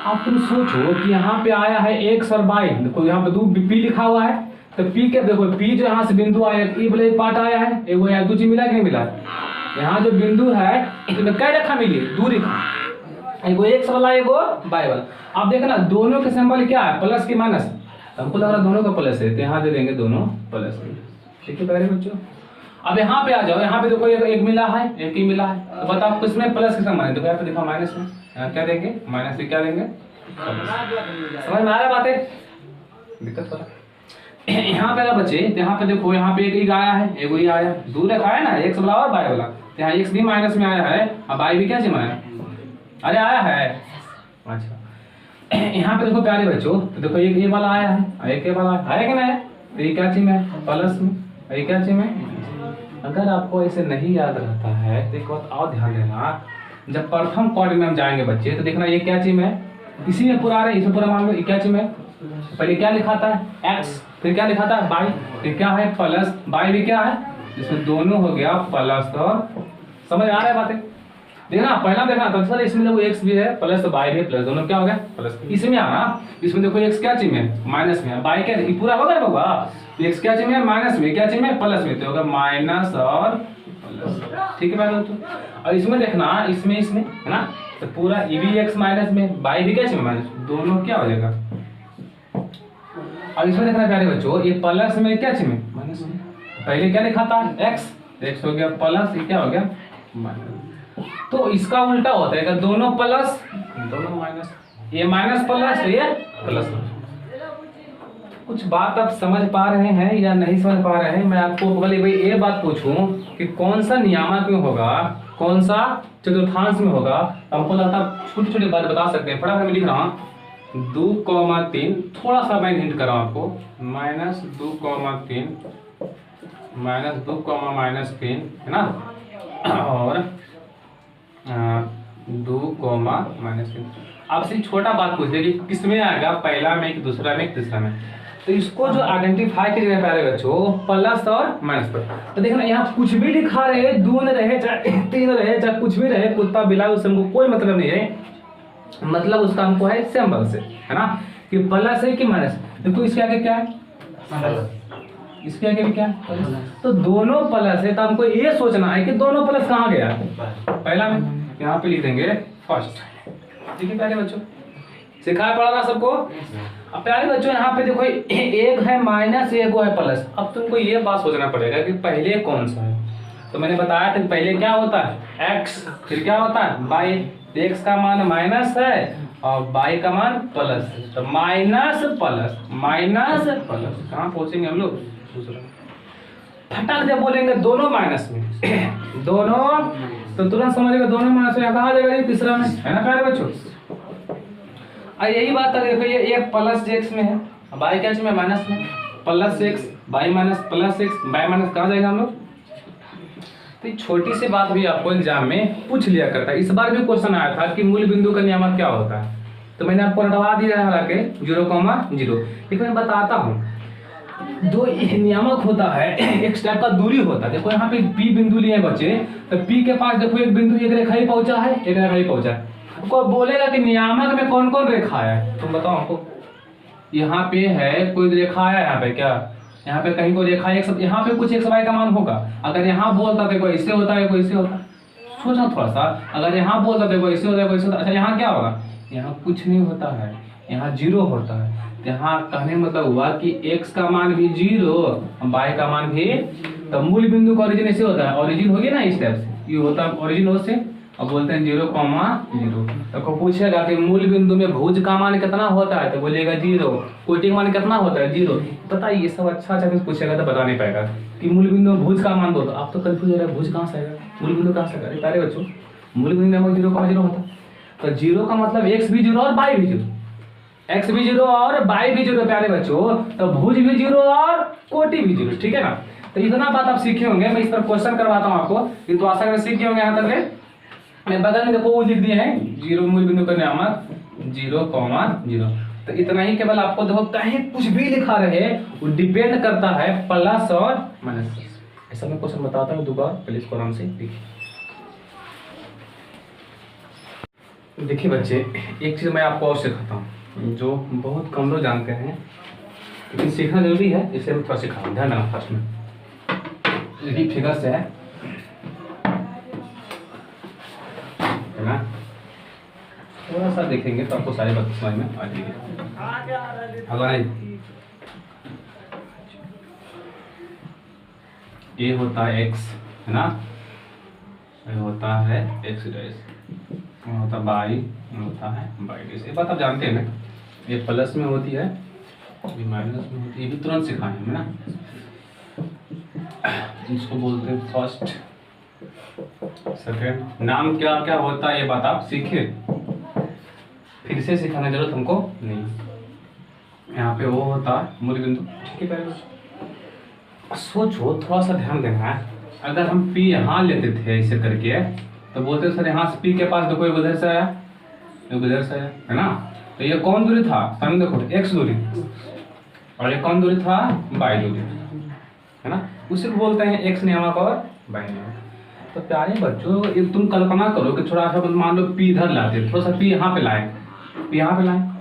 आप तुम सोचो कि यहाँ पे आया है एक्स और बाई, देखो यहाँ पे दो पी लिखा हुआ है, तो पी के देखो पी जो यहाँ से बिंदु आया, ये बोले एक पार्ट आया है, एक वो दो चीज मिला कि नहीं मिला, यहाँ जो बिंदु है इसमें क्या रेखा मिली, दो रेखा, एगो एक्स वाला एगो बाई वाला। आप देखना दोनों के सिंबल क्या है, प्लस की माइनस, हमको लग रहा दोनों का प्लस है, तो यहाँ दे देंगे दोनों प्लस, ठीक है प्यारे बच्चों। अब यहाँ पे आ जाओ, यहाँ पे देखो एक मिला है, एक ही मिला है, तो बताओ किसमें प्लस किसमें माइनस, देखो यहाँ पे देखो माइनस में, यहाँ क्या देंगे माइनस में, क्या देंगे, समझ में आ रहा बातें, दिक्कत हो रहा है। यहाँ पे बच्चे, यहाँ पे देखो यहाँ पे एक ही आया है, एक ही आया, दो रेखा है ना, एक्स वाला और बाई वाला, तो यहाँ एक्स भी माइनस में आया है और बाई भी क्या चीज आया, अरे आया है। अच्छा यहाँ पे देखो प्यारे बच्चों, तो देखो एक ये वाला आया है, एक ये वाला आया कि नहीं, तो ये क्या चीज में, प्लस में, ये क्या चीज में। अगर आपको ऐसे नहीं याद रहता है तो एक बात और ध्यान देना, जब प्रथम क्वाड्र में हम जाएंगे बच्चे, तो देखना ये क्या चीज में, इसी में पूरा आ रहा है, इसमें पूरा मान लो, ये क्या चीज में, पहले क्या लिखा था एक्स, फिर क्या लिखा था बाई, फिर क्या है प्लस, बाई भी क्या है, इसमें दोनों हो गया प्लस, और समझ आ रहा है बातें, देखना पहला देखना तो सर इसमें देखो एक्स भी है प्लस, तो बाई भी प्लस, दोनों क्या हो गया प्लस। इसमें आना, इसमें देखो एक्स क्या चीज में, माइनस में, बाई क्या पूरा होगा होगा, एक्स क्या चीज में, माइनस में, क्या चीज में, प्लस में, तो होगा माइनस और प्लस, ठीक है भाई। और इसमें देखना, इसमें है ना, तो पूरा ये भी एक्स माइनस में, बाई भी क्या चीज में माइनस, दोनों क्या हो जाएगा। और इसमें देखना प्यारे बच्चों, ये प्लस में क्या चीज में, माइनस में, पहले क्या लिखा था एक्स, एक्स हो गया प्लस, ये क्या हो गया माइनस। तो इसका उल्टा होता है, अगर दोनों प्लस दोनों माइनस, ये माइनस प्लस, ये प्लस। कुछ बात आप समझ पा रहे हैं या नहीं समझ पा रहे हैं। मैं आपको पहले भाई ये बात पूछूं कि कौन सा नियामक में होगा, कौन सा चतुर्थांश में होगा, हमको लगता है छोटी छोटी बात बता सकते हैं। फटाफट मैं लिख रहा हूँ 2,3, थोड़ा सा मैं हिंट कर रहा हूँ आपको, -2,3 -2, -3 है ना, और 2, -3। आपसे छोटा बात पूछ दे कि किसमें आएगा, पहला में कि दूसरा में कि तीसरा में। तो इसको जो आइडेंटिफाई कीजिएगा प्यारे बच्चों, प्लस और माइनस पर। तो देखना यहाँ कुछ भी लिखा रहे, 2 रहे चाहे 3 रहे चाहे कुछ भी रहे, कुत्ता बिल्ला उससे हमको कोई मतलब नहीं है, मतलब उसका हमको है सिंबल से, है ना, कि प्लस है कि माइनस। देखो इसके आगे क्या है, इसके आगे भी क्या है, तो दोनों प्लस है, तो हमको ये सोचना है कि दोनों प्लस कहाँ गया, पहला में यहाँ पे लिख देंगे फर्स्ट, ठीक है प्यारे बच्चों। सिखाया पड़ा ना सबको। अब प्यारे बच्चों यहाँ पे देखो एक है माइनस, एक है प्लस। अब तुमको ये बात सोचना पड़ेगा कि पहले कौन सा है। तो मैंने बताया था पहले क्या होता है x, फिर क्या होता है y। x का मान माइनस है और y का मान प्लस है। तो माइनस प्लस कहाँ पहुंचेंगे हम लोग, फटाक से बोलेंगे दोनों माइनस में दोनों, तो तुरंत समझेगा दोनों माइनस में। कहाँ जाएगा ये तीसरा में, है ना प्यारे बच्चों। और यही बात है, देखो ये एक प्लस एक्स में है, बाई क्या में माइनस में, plus x by minus plus x by minus, कहाँ जाएगा हम लोग। तो छोटी सी बात भी आपको एग्जाम में पूछ लिया करता है। इस बार भी क्वेश्चन आया था कि मूल बिंदु का नियामक क्या होता है, तो मैंने आपको हटवा दिया है हालांकि 0,0। लेकिन मैं बताता हूँ दो नियामक होता है, एक टाइप का दूरी होता है। देखो यहाँ पे P बिंदु लिए बच्चे, तो P के पास देखो एक बिंदु एक रेखा ही पहुंचा है, एक रेखा ही पहुंचा है। आपको बोलेगा कि नियामक में कौन कौन रेखा है, तुम बताओ हमको। यहाँ पे है कोई रेखा है, यहाँ पे क्या, यहाँ पे कहीं कोई रेखा है, यहाँ पे कुछ x y का मान होगा। अगर यहाँ बोलता देखो इससे होता है, कोई इससे होता, सोचना थोड़ा सा। अगर यहाँ बोलता देखो इससे होता है, कोई इससे होता। अच्छा यहाँ क्या होगा, यहाँ कुछ नहीं होता है, यहाँ 0 होता है। यहाँ कहने मतलब हुआ कि x का मान भी 0, y का मान भी। तो मूल बिंदु का ओरिजिन ऐसे होता है, ओरिजिन होगी ना इस टाइप से, ये होता है ओरिजिन हो से, अब बोलते हैं 0,0। तो पूछेगा कि मूल बिंदु में भुज का मान कितना होता है, तो बोलेगा 0। कोटि का मान कितना होता है 0। पता है ये सब अच्छा कुछ पूछेगा तो बता नहीं पाएगा कि मूल बिंदु में भुज का मान दो। आप तो कंफ्यूज हो रहे हैं, भुज कहाँ से आएगा, मूल बिंदु कहाँ से आएगा। प्यारे बच्चों मूल बिंदु में 0,0 होता है, तो 0 का मतलब x भी 0 और y भी 0, x भी 0 और y भी 0 प्यारे बच्चों। तो भुज भी 0 और कोटि भी 0, ठीक है ना। तो इतना बात आप सीखे होंगे। मैं इस पर क्वेश्चन करवाता हूँ आपको, तो आशा करें सीखे होंगे यहाँ तक। मैं बगल में देखो वो लिख दिए हैं 0 मूल बिंदु का नियामक 0,0। तो इतना ही केवल आपको देखो, कहीं कुछ भी लिखा रहे वो डिपेंड करता है प्लस और माइनस। ऐसा मैं क्वेश्चन बताता हूँ दोबारा, पहले इसको आराम से देखिए बच्चे। एक चीज मैं आपको और सिखाता हूँ जो बहुत कम लोग जानते हैं, लेकिन सीखना जरूरी है, इसलिए मैं थोड़ा सिखाऊँ, ध्यान देना। फर्स्ट में यही फिगर से है ना, थोड़ा सा देखेंगे तो आपको सारी बात समझ में आ जाएगी। अगर ये होता है x, है ना, ये होता है x डैश, होता y, होता है y डैश। ये बात आप जानते हैं ना, ये प्लस में होती है, ये माइनस में होती है, ये भी तुरंत सिखाए हैं ना। इसको बोलते हैं फर्स्ट सेकेंड। नाम क्या क्या होता है ये बात आप सीखे, फिर से सिखाने जरूरत हमको नहीं। यहाँ पे वो होता है मूल बिंदु, ठीक है। पहले सोचो, थोड़ा सा ध्यान देना है। अगर हम P यहाँ लेते थे ऐसे करके, तो बोलते सर यहाँ से P के पास देखो एक उधर से आया, एक उधर से आया, है ना। तो ये कौन दूरी था, सामने देखो x दूरी, और ये कौन दूरी था, y दूरी, है ना। उसे बोलते हैं x नियामक और y नियामक। तो प्यारे बच्चों एक तुम कल्पना करो कि थोड़ा सा मान लो P इधर लाते, थोड़ा सा P यहाँ पे लाए, P यहाँ पे लाए,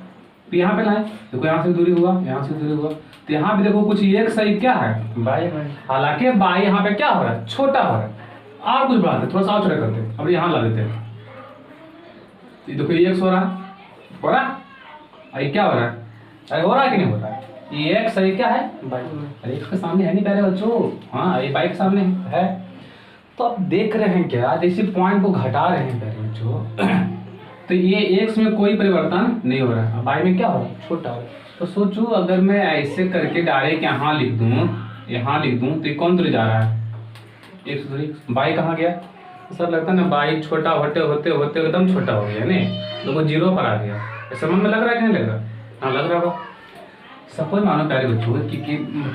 P यहाँ पे लाए, देखो यहाँ से दूरी हुआ, यहाँ से दूरी हुआ। तो यहाँ पे देखो कुछ एक सही क्या है बाई, हालांकि बाई यहाँ पे क्या हो रहा है, छोटा हो रहा है। और कुछ बढ़ाते, थोड़ा सा और छोटा करते, अब यहाँ ला देते हैं। देखो ये x हो रहा है, हो रहा है, ये क्या हो रहा है, अरे हो रहा है कि नहीं हो रहा है, ये x सही क्या है बाई। अरे x के सामने है नहीं प्यारे बच्चों, हाँ ये बाई के सामने है। तो आप देख रहे हैं क्या, इसी पॉइंट को घटा रहे हैं प्यारे बच्चों। तो ये x में कोई परिवर्तन नहीं हो रहा है, बाई में क्या हो रहा है, छोटा हो रहा है। तो सोचो अगर मैं ऐसे करके डायरेक्ट यहाँ लिख दूँ, यहाँ लिख दूँ, तो ये कौन दूरी जा रहा है, x दूरी। बाई कहाँ गया, सर लगता है ना बाई छोटा होते होते होते एकदम छोटा हो गया नहीं, तो वो 0 पर आ गया। समझ में लग रहा है कि नहीं लग रहा, हाँ लग रहा होगा। सपोज मानो प्यारे बच्चों कि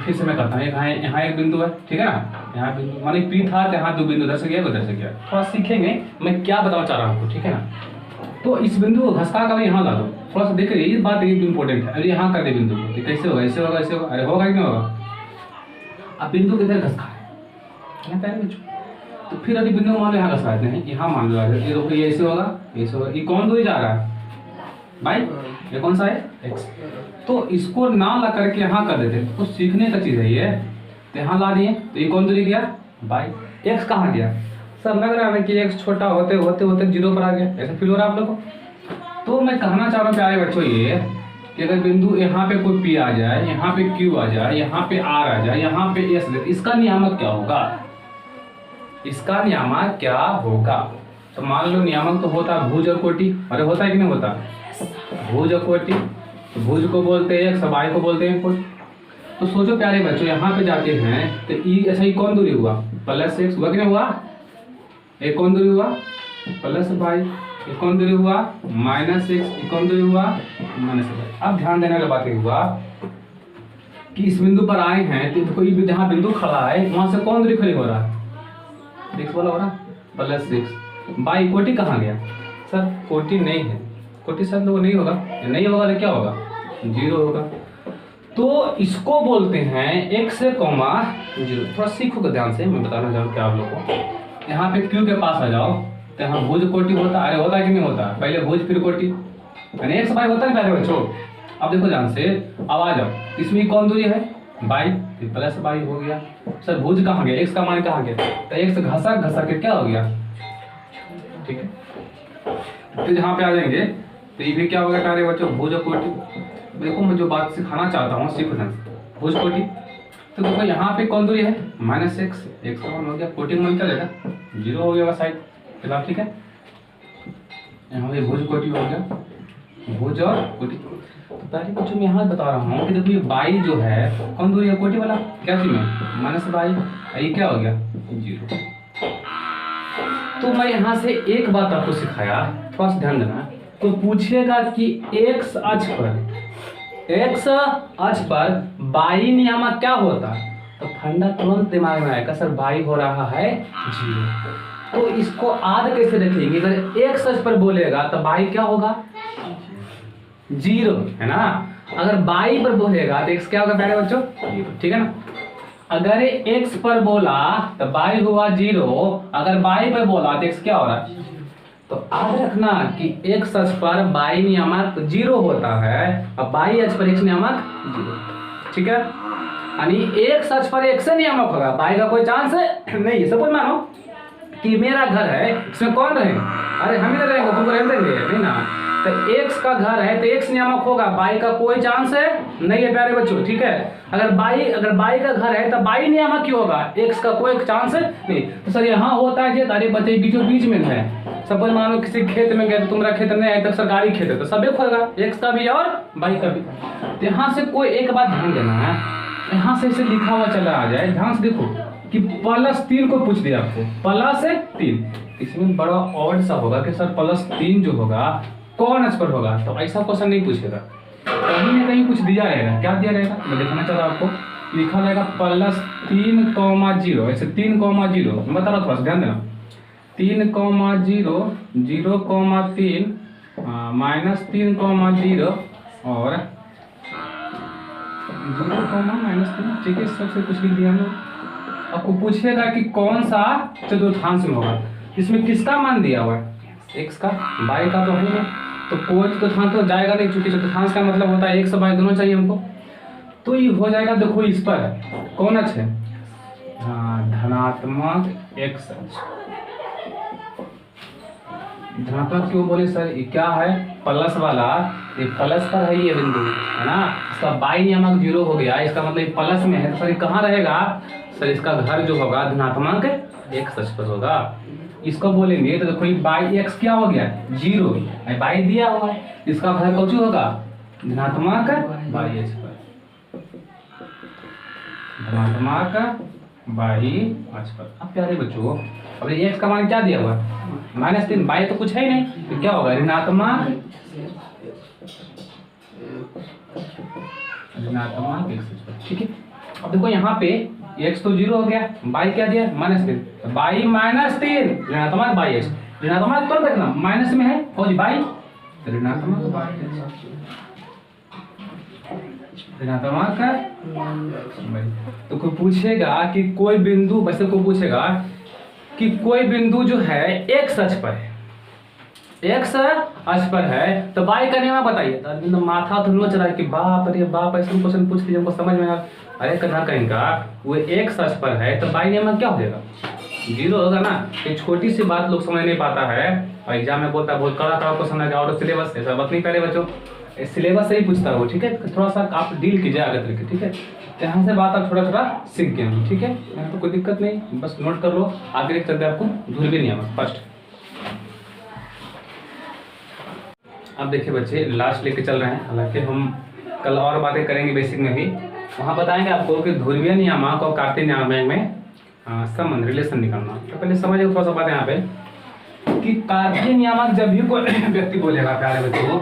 फिर से मैं कहता हूँ यहाँ एक बिंदु है, ठीक है ना, यहाँ बिंदु माने P था, तो यहाँ 2 बिंदु उधर से गया, उधर से गया। थोड़ा सीखेंगे मैं क्या बताना चाह रहा हूँ आपको, ठीक है ना। तो इस बिंदु को घसका कर यहाँ ला दो, थोड़ा सा देख रहे ये बात ये इंपॉर्टेंट है। अरे यहाँ कर दे बिंदु को, तो कैसे होगा, ऐसे होगा, ऐसे होगा, अरे होगा कि नहीं होगा। अब बिंदु किधर घसका है प्यारे बच्चों, तो फिर अभी बिंदु मान लो यहाँ घसका देते हैं, यहाँ मान लो ये देखो ये ऐसे होगा, ऐसे होगा। ये कौन दूरी जा रहा है भाई, ये कौन सा है x। तो इसको ना ला करके यहाँ कर देते, तो सीखने का चीज है ये। तो यहाँ ला दिए, तो ये कौन दूरी गया बाई, x कहाँ गया। सर लग रहा है कि x छोटा होते होते होते 0 पर आ गया, ऐसा फील हो रहा है आप लोग को। तो मैं कहना चाह रहा हूँ प्यारे बच्चों ये कि अगर बिंदु यहाँ पे कोई P आ जाए, यहाँ पे Q आ जाए, यहाँ पे R आ जाए, यहाँ पे S दे, इसका नियामक क्या होगा? इसका नियामक क्या होगा? तो मान लो नियामक तो होता है भुज और कोटि, अरे होता है कि नहीं होता? भुज और कोटि, तो भुज को बोलते हैं x, y को बोलते हैं कोटि। तो सोचो प्यारे बच्चों यहाँ पे जाते हैं तो ऐसा ही कौन दूरी हुआ? प्लस x हुआ कि नहीं हुआ? एक कौन दूरी हुआ? प्लस y, एक कौन दूरी हुआ? माइनस x, एक कौन दूरी हुआ? Minus y। अब ध्यान देने वाला बात ये हुआ कि इस बिंदु पर आए हैं तो कोई भी जहाँ बिंदु खड़ा है वहां से कौन दूरी खड़ी हो रहा है? x वाला हो रहा प्लस 6। बाई कोटि कहाँ गया? सर कोटि नहीं है, कोटि सर लोग नहीं होगा, नहीं होगा तो क्या होगा? 0 होगा। तो इसको बोलते हैं x कॉमा 0। थोड़ा सीखोगे ध्यान से, मैं बताना चाहूँ क्या आप लोगों को। यहाँ पे Q के पास आ जाओ तो यहाँ भुज कोटि होता है, अरे होता है कि नहीं होता? पहले भुज फिर कोटि, यानी x बाई होता है प्यारे बच्चों। अब देखो ध्यान से, अब आ जाओ, इसमें कौन दूरी है? बाई, फिर प्लस बाई हो गया। सर भुज कहाँ गया? x का मान कहाँ गया? तो x घसा घसा के क्या हो गया? ठीक है, तो जहाँ पे आ जाएंगे तो ये भी क्या होगा प्यारे बच्चों? भुज और कोटि। देखो मैं जो बात सिखाना चाहता हूँ सीखो ध्यान से। भुज कोटि, तो देखो यहाँ पे कौन दूरी है? माइनस x, x का मान हो गया, कोटि का मान क्या रहेगा? 0 हो गया साइड फिलहाल। ठीक है, यहाँ पे भुज कोटि हो गया, भुज और कोटि। तो पहले बच्चों मैं यहाँ बता रहा हूँ कि देखो ये बाई जो है कौन दूरी है? कोटि वाला, क्या चीज में? माइनस बाई, ये क्या हो गया? 0। तो मैं यहाँ से एक बात आपको सिखाया, थोड़ा सा ध्यान देना। तो पूछेगा कि x अक्ष पर बाई नियामक क्या होता? तो फंडा तुरंत दिमाग में आएगा, सर बाई हो रहा है 0। तो इसको आद कैसे रखेंगे? अगर x अक्ष पर बोलेगा तो बाई क्या होगा? 0 है ना। अगर बाई पर बोलेगा तो x क्या होगा प्यारे बच्चों? 0। ठीक है ना। अगर x पर बोला तो बाई हुआ 0, अगर बाई पर बोला तो x क्या हो रहा है? तो याद रखना कि x अक्ष पर बाई नियामक 0 होता है और बाई अक्ष पर x नियामक 0। ठीक है, यानी x अक्ष पर x नियामक होगा, बाई का कोई चांस नहीं है। सपोज मानो कि मेरा घर है, इसमें कौन रहेगा? अरे हम ही तो रहेंगे, तुमको रहने देंगे नहीं ना। तो x का घर है तो x नियामक होगा, बाई का कोई चांस है नहीं है प्यारे बच्चों। ठीक है, अगर बाई का घर है तो बाई नियामक क्यों होगा? x का कोई चांस है नहीं। तो सर यहाँ होता है कि अरे बच्चे बीचों बीच में है। सपोज मानो किसी खेत में गए तो तुम्हारा खेत नहीं है तो सरकारी खेत है तो सब एक होगा, x का भी और बाई का भी। तो यहाँ से कोई एक बात ध्यान देना है, यहाँ से इसे लिखा हुआ चला आ जाए, ध्यान से देखो कि +3 को पूछ दिया आपको, +3। इसमें बड़ा ऑड सा होगा कि सर +3 जो होगा कौन अक्ष पर होगा? तो ऐसा क्वेश्चन नहीं पूछेगा, कहीं ना कहीं कुछ दिया रहेगा। क्या दिया रहेगा मैं दिखाना चाह रहा हूँ आपको। लिखा रहेगा +3, 0, ऐसे 3, 0। मैं बता रहा हूँ, थोड़ा सा ध्यान देना। 3, 0, 0, 3, -3, 0 और 0, -3। ठीक है, सबसे कुछ लिख दिया हमने। आपको पूछेगा कि कौन सा चतुर्थांश में होगा, इसमें किसका मान दिया हुआ है? x का, बाई का तो है नहीं, तो कोई चतुर्थांश तो जाएगा नहीं, क्योंकि चतुर्थांश का मतलब होता है x और बाई दोनों चाहिए हमको। तो ये हो जाएगा, देखो इस पर कौन अक्ष है? हाँ, धनात्मक x अक्ष। धनात्मक क्यों बोले सर? ये क्या है? प्लस वाला, ये प्लस पर है ये बिंदु है ना। इसका बाई नियामक 0 हो गया, इसका मतलब प्लस में है। तो सर ये कहाँ रहेगा? सर इसका घर जो होगा धनात्मक x अक्ष पर होगा। इसको बोलेंगे तो देखो बाई x क्या हो गया? 0, बाई दिया हुआ है, इसका घर कौन होगा? धनात्मक बाई अक्ष पर, धनात्मक बाई अक्ष पर। अब प्यारे बच्चों, अब ये x का मान क्या दिया हुआ है? -3, बाई तो कुछ है ही नहीं, तो क्या होगा? ऋणात्मक x। ठीक है, अब देखो यहाँ पे x तो 0 हो गया, बाई क्या दिया? -3, बाई -3 ऋणात्मक बाई x। ऋणात्मक तो देखना माइनस में है, हो जी बाई ऋणात्मक बाई, ऋणात्मक। तो कोई पूछेगा कि कोई बिंदु, वैसे को पूछेगा कि कोई बिंदु जो है x अक्ष पर है, एक्स अक्ष पर है तो बाई का नियम बताइए। तो आदमी तो माथा तो नोच रहा है कि बाप रे बाप, ऐसा क्वेश्चन पूछ लीजिए हमको समझ में आ। अरे कन्हा कहेंगा वो एक्स अक्ष पर है तो बाई नियम क्या हो जाएगा, 0 होगा ना। ये छोटी सी बात लोग समझ नहीं पाता है और एग्जाम में बोलता है बहुत कड़ा कड़ा क्वेश्चन है, आउट ऑफ सिलेबस। ऐसा बात नहीं करे बच्चों, सिलेबस से ही पूछता है वो, ठीक है। थोड़ा सा आप डील कीजिए आगे तरीके, ठीक है। यहाँ से बात आप थोड़ा थोड़ा सीख गए, ठीक है। यहाँ तो कोई दिक्कत नहीं, बस नोट कर लो। आगे चलते आपको ध्रुवीय नियम फर्स्ट। अब देखिए बच्चे लास्ट लेके चल रहे हैं, हालांकि हम कल और बातें करेंगे बेसिक में भी। वहाँ बताएंगे आपको कि ध्रुवीय नियामक और कार्तीय नियामक में संबंध रिलेशन निकालना। तो पहले समझिए थोड़ा सा बात यहाँ पे कि कार्तीय नियामक जब भी कोई व्यक्ति बोलेगा प्यारे बच्चों,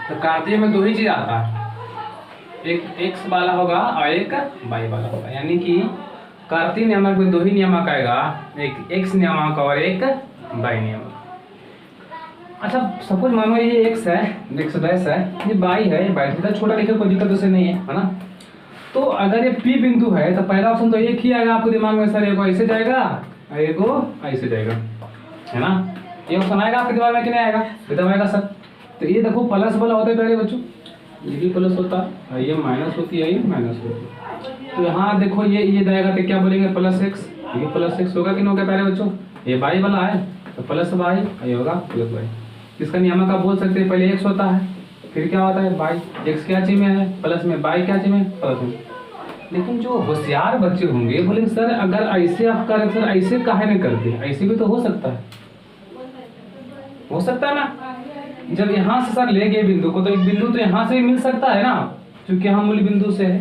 तो कार्तीय में 2 ही चीज आता है, एक एक्स वाला होगा और एक वाई वाला होगा। यानी कि कार्तीय नियामक में 2 ही नियामक आएगा, एक एक्स नियामक और एक वाई नियामक। अच्छा सपोज मानो ये एक्स है, एक्स डैश है, ये वाई है, वाई थीटा छोटा लिखे कोई दिक्कत उसे नहीं है ना। तो अगर ये पी बिंदु है तो पहला ऑप्शन तो एक ही आएगा आपके दिमाग में, सर एक ऐसे जाएगा और एक ऐसे जाएगा, है ना। ये ऑप्शन आएगा आपके दिमाग में कि नहीं आएगा, बताइएगा सर। तो ये देखो प्लस वाला होता है प्यारे बच्चों, ये भी प्लस होता है, ये माइनस होती है, ये माइनस होती है। तो यहाँ देखो ये जाएगा तो क्या बोलेंगे प्लस एक्स, ये प्लस एक्स होगा कि नहीं होगा प्यारे बच्चों। ये वाई वाला है तो प्लस वाई, ये होगा प्लस वाई। इसका नियमक आप बोल सकते हैं, पहले एक्स होता है फिर क्या होता है वाई, एक्स क्या चीज में है प्लस में, वाई क्या चीज में प्लस में। लेकिन जो होशियार बच्चे होंगे बोलेंगे सर अगर ऐसे आप करें सर ऐसे काहे नहीं करते, ऐसे भी तो हो सकता है, हो सकता है ना। जब यहाँ से सर ले गए बिंदु को तो एक बिंदु तो यहाँ से भी मिल सकता है ना, क्योंकि यहाँ मूल बिंदु से है।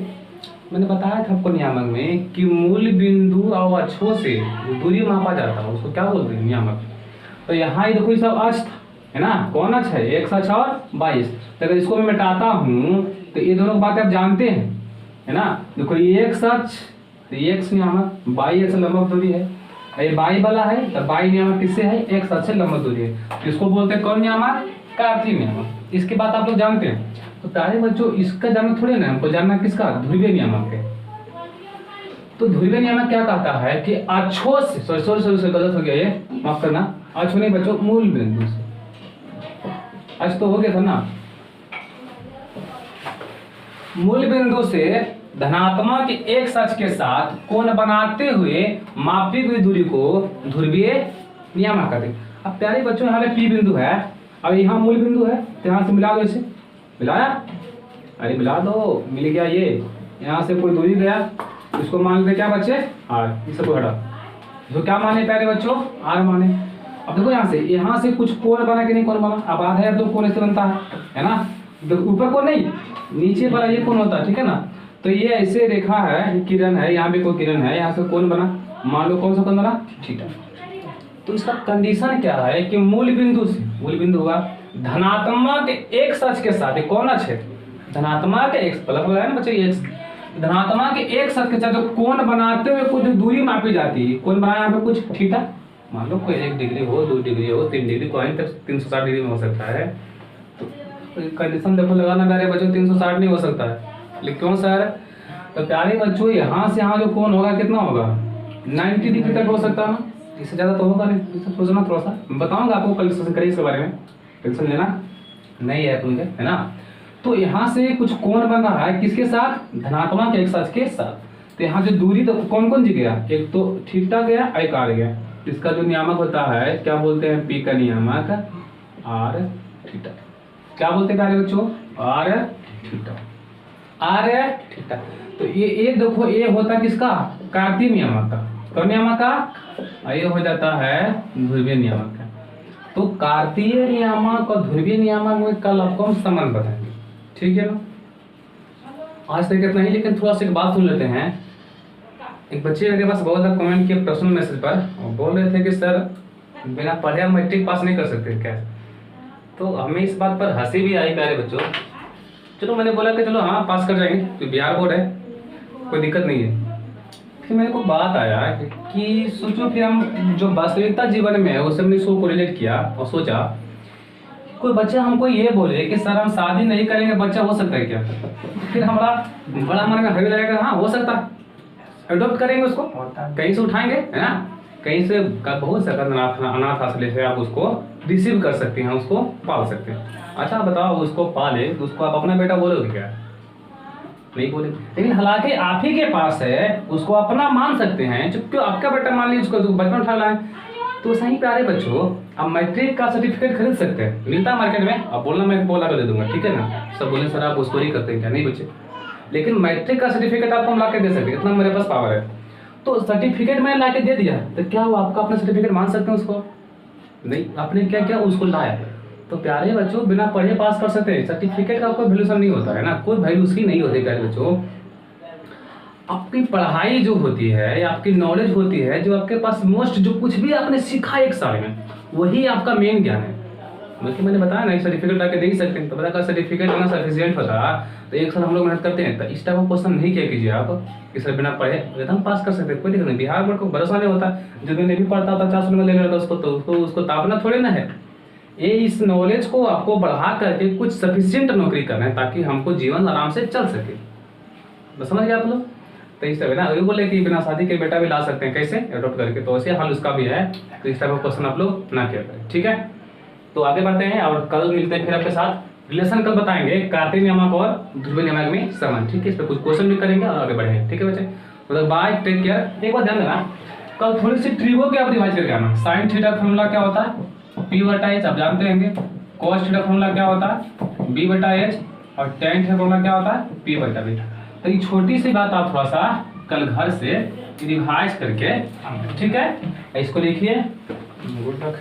मैंने बताया था आपको नियामक में कि मूल बिंदु और अक्षों से दूरी मापा जाता है, उसको क्या बोलते हैं नियामक। तो यहाँ ये देखो ये सब अक्ष है ना, कौन अक्ष है, एक्स अक्ष और वाई अक्ष। तो अगर इसको मैं मिटाता हूँ तो ये दोनों बातें आप जानते हैं, है ना। देखो ये एक्स अक्ष तो ये एक्स नियामक, वाई अक्ष लंबवत दूरी है, ये वाई वाला है तो वाई नियामक किससे है, एक्स अक्ष से लंबवत दूरी है। इसको बोलते हैं कौन नियामक, कार्तीय नियामक। इसकी बात आप लोग जानते हैं। तो प्यारे बच्चों इसका जानना थोड़ी ना, हमको जानना किसका, ध्रुवीय नियामक है। तो ध्रुवीय नियामक क्या कहता है कि अक्षों से सॉरी गलत हो गया ये, माफ करना, अक्षों नहीं बच्चों, मूल बिंदु से, अक्ष तो हो गया था ना, मूल बिंदु से धनात्मक एक्स अक्ष के साथ कोण बनाते हुए मापी हुई दूरी को ध्रुवीय नियामक कहते हैं। अब प्यारे बच्चों यहाँ पे पी बिंदु है और यहाँ मूल बिंदु है, तो यहाँ से मिला दो, इसे मिलाया, अरे मिला दो, मिल गया। ये यहाँ से कोई दूरी गया, इसको मान लेते क्या बच्चे, आर, इसे को हटा, तो क्या माने प्यारे बच्चों, आर माने। अब देखो यहाँ से कुछ कोण बना कि नहीं कोण बना, अब आधा है तो कोण इससे बनता है ना। देखो ऊपर कोण नहीं, नीचे वाला ये कोण होता है, ठीक है ना। तो ये ऐसे रेखा है, किरण है, यहाँ पे कोई किरण है, यहाँ से कोण बना, मान लो कौन सा कोण बना, थीटा। तो इसका कंडीशन क्या है कि मूल बिंदु से, मूल बिंदु हुआ धनात्मक एक्स अक्ष के साथ, कौन अक्ष है, धनात्मक एक्स प्लस है ना बच्चे, एक्स धनात्मक एक्स अक्ष के साथ जो कोण बनाते हुए कुछ दूरी मापी जाती है, कोण बनाया यहाँ पे कुछ थीटा, मान लो कोई 1 डिग्री हो, 2 डिग्री हो, 3 डिग्री, कोई तक 360 डिग्री में हो सकता है। तो कंडीशन देखो लगाना प्यारे बच्चों, 360 नहीं हो सकता है, लेकिन क्यों सर, तो प्यारे बच्चों यहाँ से यहाँ जो कोण होगा कितना होगा, 90 डिग्री तक हो सकता है ना, इससे ज़्यादा तो होगा नहीं। इसे सोचना थोड़ा सा, मैं बताऊंगा आपको, कल डिस्कशन करिए इसके बारे में, टेंशन लेना नहीं है तुमसे, है ना। तो यहाँ से कुछ कोण बन रहा है किसके साथ, धनात्मक एक्स अक्ष के साथ। तो यहाँ जो दूरी तो कौन कौन जी गया, एक तो थीटा गया, एक आर गया। इसका जो नियामक होता है क्या बोलते हैं, पी का नियामक आर थीटा। क्या बोलते हैं प्यारे बच्चों, आर थीटा, आर थीटा। तो ये देखो ये होता किसका, कार्तीय नियामक का, कौन नियामक का, ये हो जाता है ध्रुवीय नियामक का। तो कार्तीय नियामक और ध्रुवीय नियामक में कल आपको हम संबंध बताएंगे, ठीक है ना। आज तक इतना ही, लेकिन थोड़ा सा एक बात सुन लेते हैं। एक बच्चे मेरे पास बहुत ज़्यादा कमेंट किए पर्सनल मैसेज पर, और बोल रहे थे कि सर बिना पढ़े हम मैट्रिक पास नहीं कर सकते क्या। तो हमें इस बात पर हंसी भी आई प्यारे बच्चों। चलो मैंने बोला कि चलो हाँ पास कर जाएंगे, तो बिहार बोर्ड है, कोई दिक्कत नहीं है। फिर मेरे को बात आया कि सोचो फिर हम जो वास्तविकता जीवन में है उसे हमने इसको कोरिलेट किया और सोचा कोई बच्चा हमको ये बोले कि सर हम शादी नहीं करेंगे, बच्चा हो सकता है क्या। फिर हमारा बड़ा मन में हवी लगेगा, हाँ हो सकता है, अडॉप्ट करेंगे उसको, कहीं से उठाएंगे, है ना, कहीं से बहुत से अनाथ आश्रय से आप उसको रिसीव कर सकते हैं, उसको पाल सकते हैं। अच्छा बताओ, उसको पाले तो उसको आप अपना बेटा बोलोगे क्या? नहीं बोले। लेकिन हालांकि आप ही के पास है, उसको अपना मान सकते हैं, क्योंकि आपका बेटा मान लीजिए उसको बचपन उठा लाए। तो सही प्यारे बच्चों, आप मैट्रिक का सर्टिफिकेट खरीद सकते हैं, मिलता है मार्केट में। अब बोलना मैं बोला कर दे दूंगा, ठीक है ना? सब बोले सर आप उसको ही करते हैं क्या? नहीं बच्चे, लेकिन मैट्रिक का सर्टिफिकेट आपको हम ला के दे सकते हैं, इतना मेरे पास पावर है। तो सर्टिफिकेट मैंने ला के दे दिया, तो क्या वो आपका अपना सर्टिफिकेट मान सकते हैं उसको? नहीं, आपने क्या किया, उसको लाया। तो प्यारे बच्चों, बिना पढ़े पास कर सकते हैं, सर्टिफिकेट का कोई वैल्यूशन नहीं होता है ना, कोई वैल्यू उसकी नहीं होती। प्यारे बच्चों, आपकी पढ़ाई जो होती है या आपकी नॉलेज होती है, जो आपके पास मोस्ट जो कुछ भी आपने सीखा एक साल में, वही आपका मेन ज्ञान है। बल्कि मैंने बताया ना, एक सर्टिफिकेट ला के दे ही सकते हैं। तो पता, सर्टिफिकेट ना सफिशियंट होता तो एक साल हम लोग मेहनत करते हैं। तो इस टाइप का क्वेश्चन नहीं किया कीजिए आप कि सर बिना पढ़े एकदम पास कर सकते हैं, कोई दिक्कत नहीं। बिहार बोर्ड को भरोसा नहीं होता, जो नहीं भी पढ़ता होता 400 में ले लेता उसको, तो उसको तापना थोड़ी ना है। ये इस नॉलेज को आपको बढ़ा करके कुछ सफिशियंट नौकरी करना है, ताकि हमको जीवन आराम से चल सके। बस समझ गए आप लोग? तो इस तरह ना वही बोले कि बिना शादी के बेटा भी ला सकते हैं, कैसे एडॉप्ट करके, तो वैसे हाल उसका भी है। तो इस तरह का क्वेश्चन आप लोग ना किया करें, ठीक है? तो आगे बढ़ते हैं और कल मिलते हैं फिर आपके साथ। रिलेशन कल बताएंगे कार्तीय नियामक और ध्रुवीय नियामक में संबंध, ठीक है? इस पर कुछ क्वेश्चन भी करेंगे और आगे बढ़ेंगे, ठीक है बच्चे? मतलब बाय, टेक केयर। एक बात ध्यान देना, कल थोड़ी सी ट्रिगो के आप रिवाइज करके आना। साइन थीटा फॉर्मूला क्या होता है? P/H आप जानते होंगे। कॉस थीटा फॉर्मूला क्या होता है? B/H। और टेन थीटा फॉर्मूला क्या होता है? P/B। तो ये छोटी सी बात आप थोड़ा सा कल घर से रिवाइज करके आना, ठीक है? इसको लिखिए। Good luck.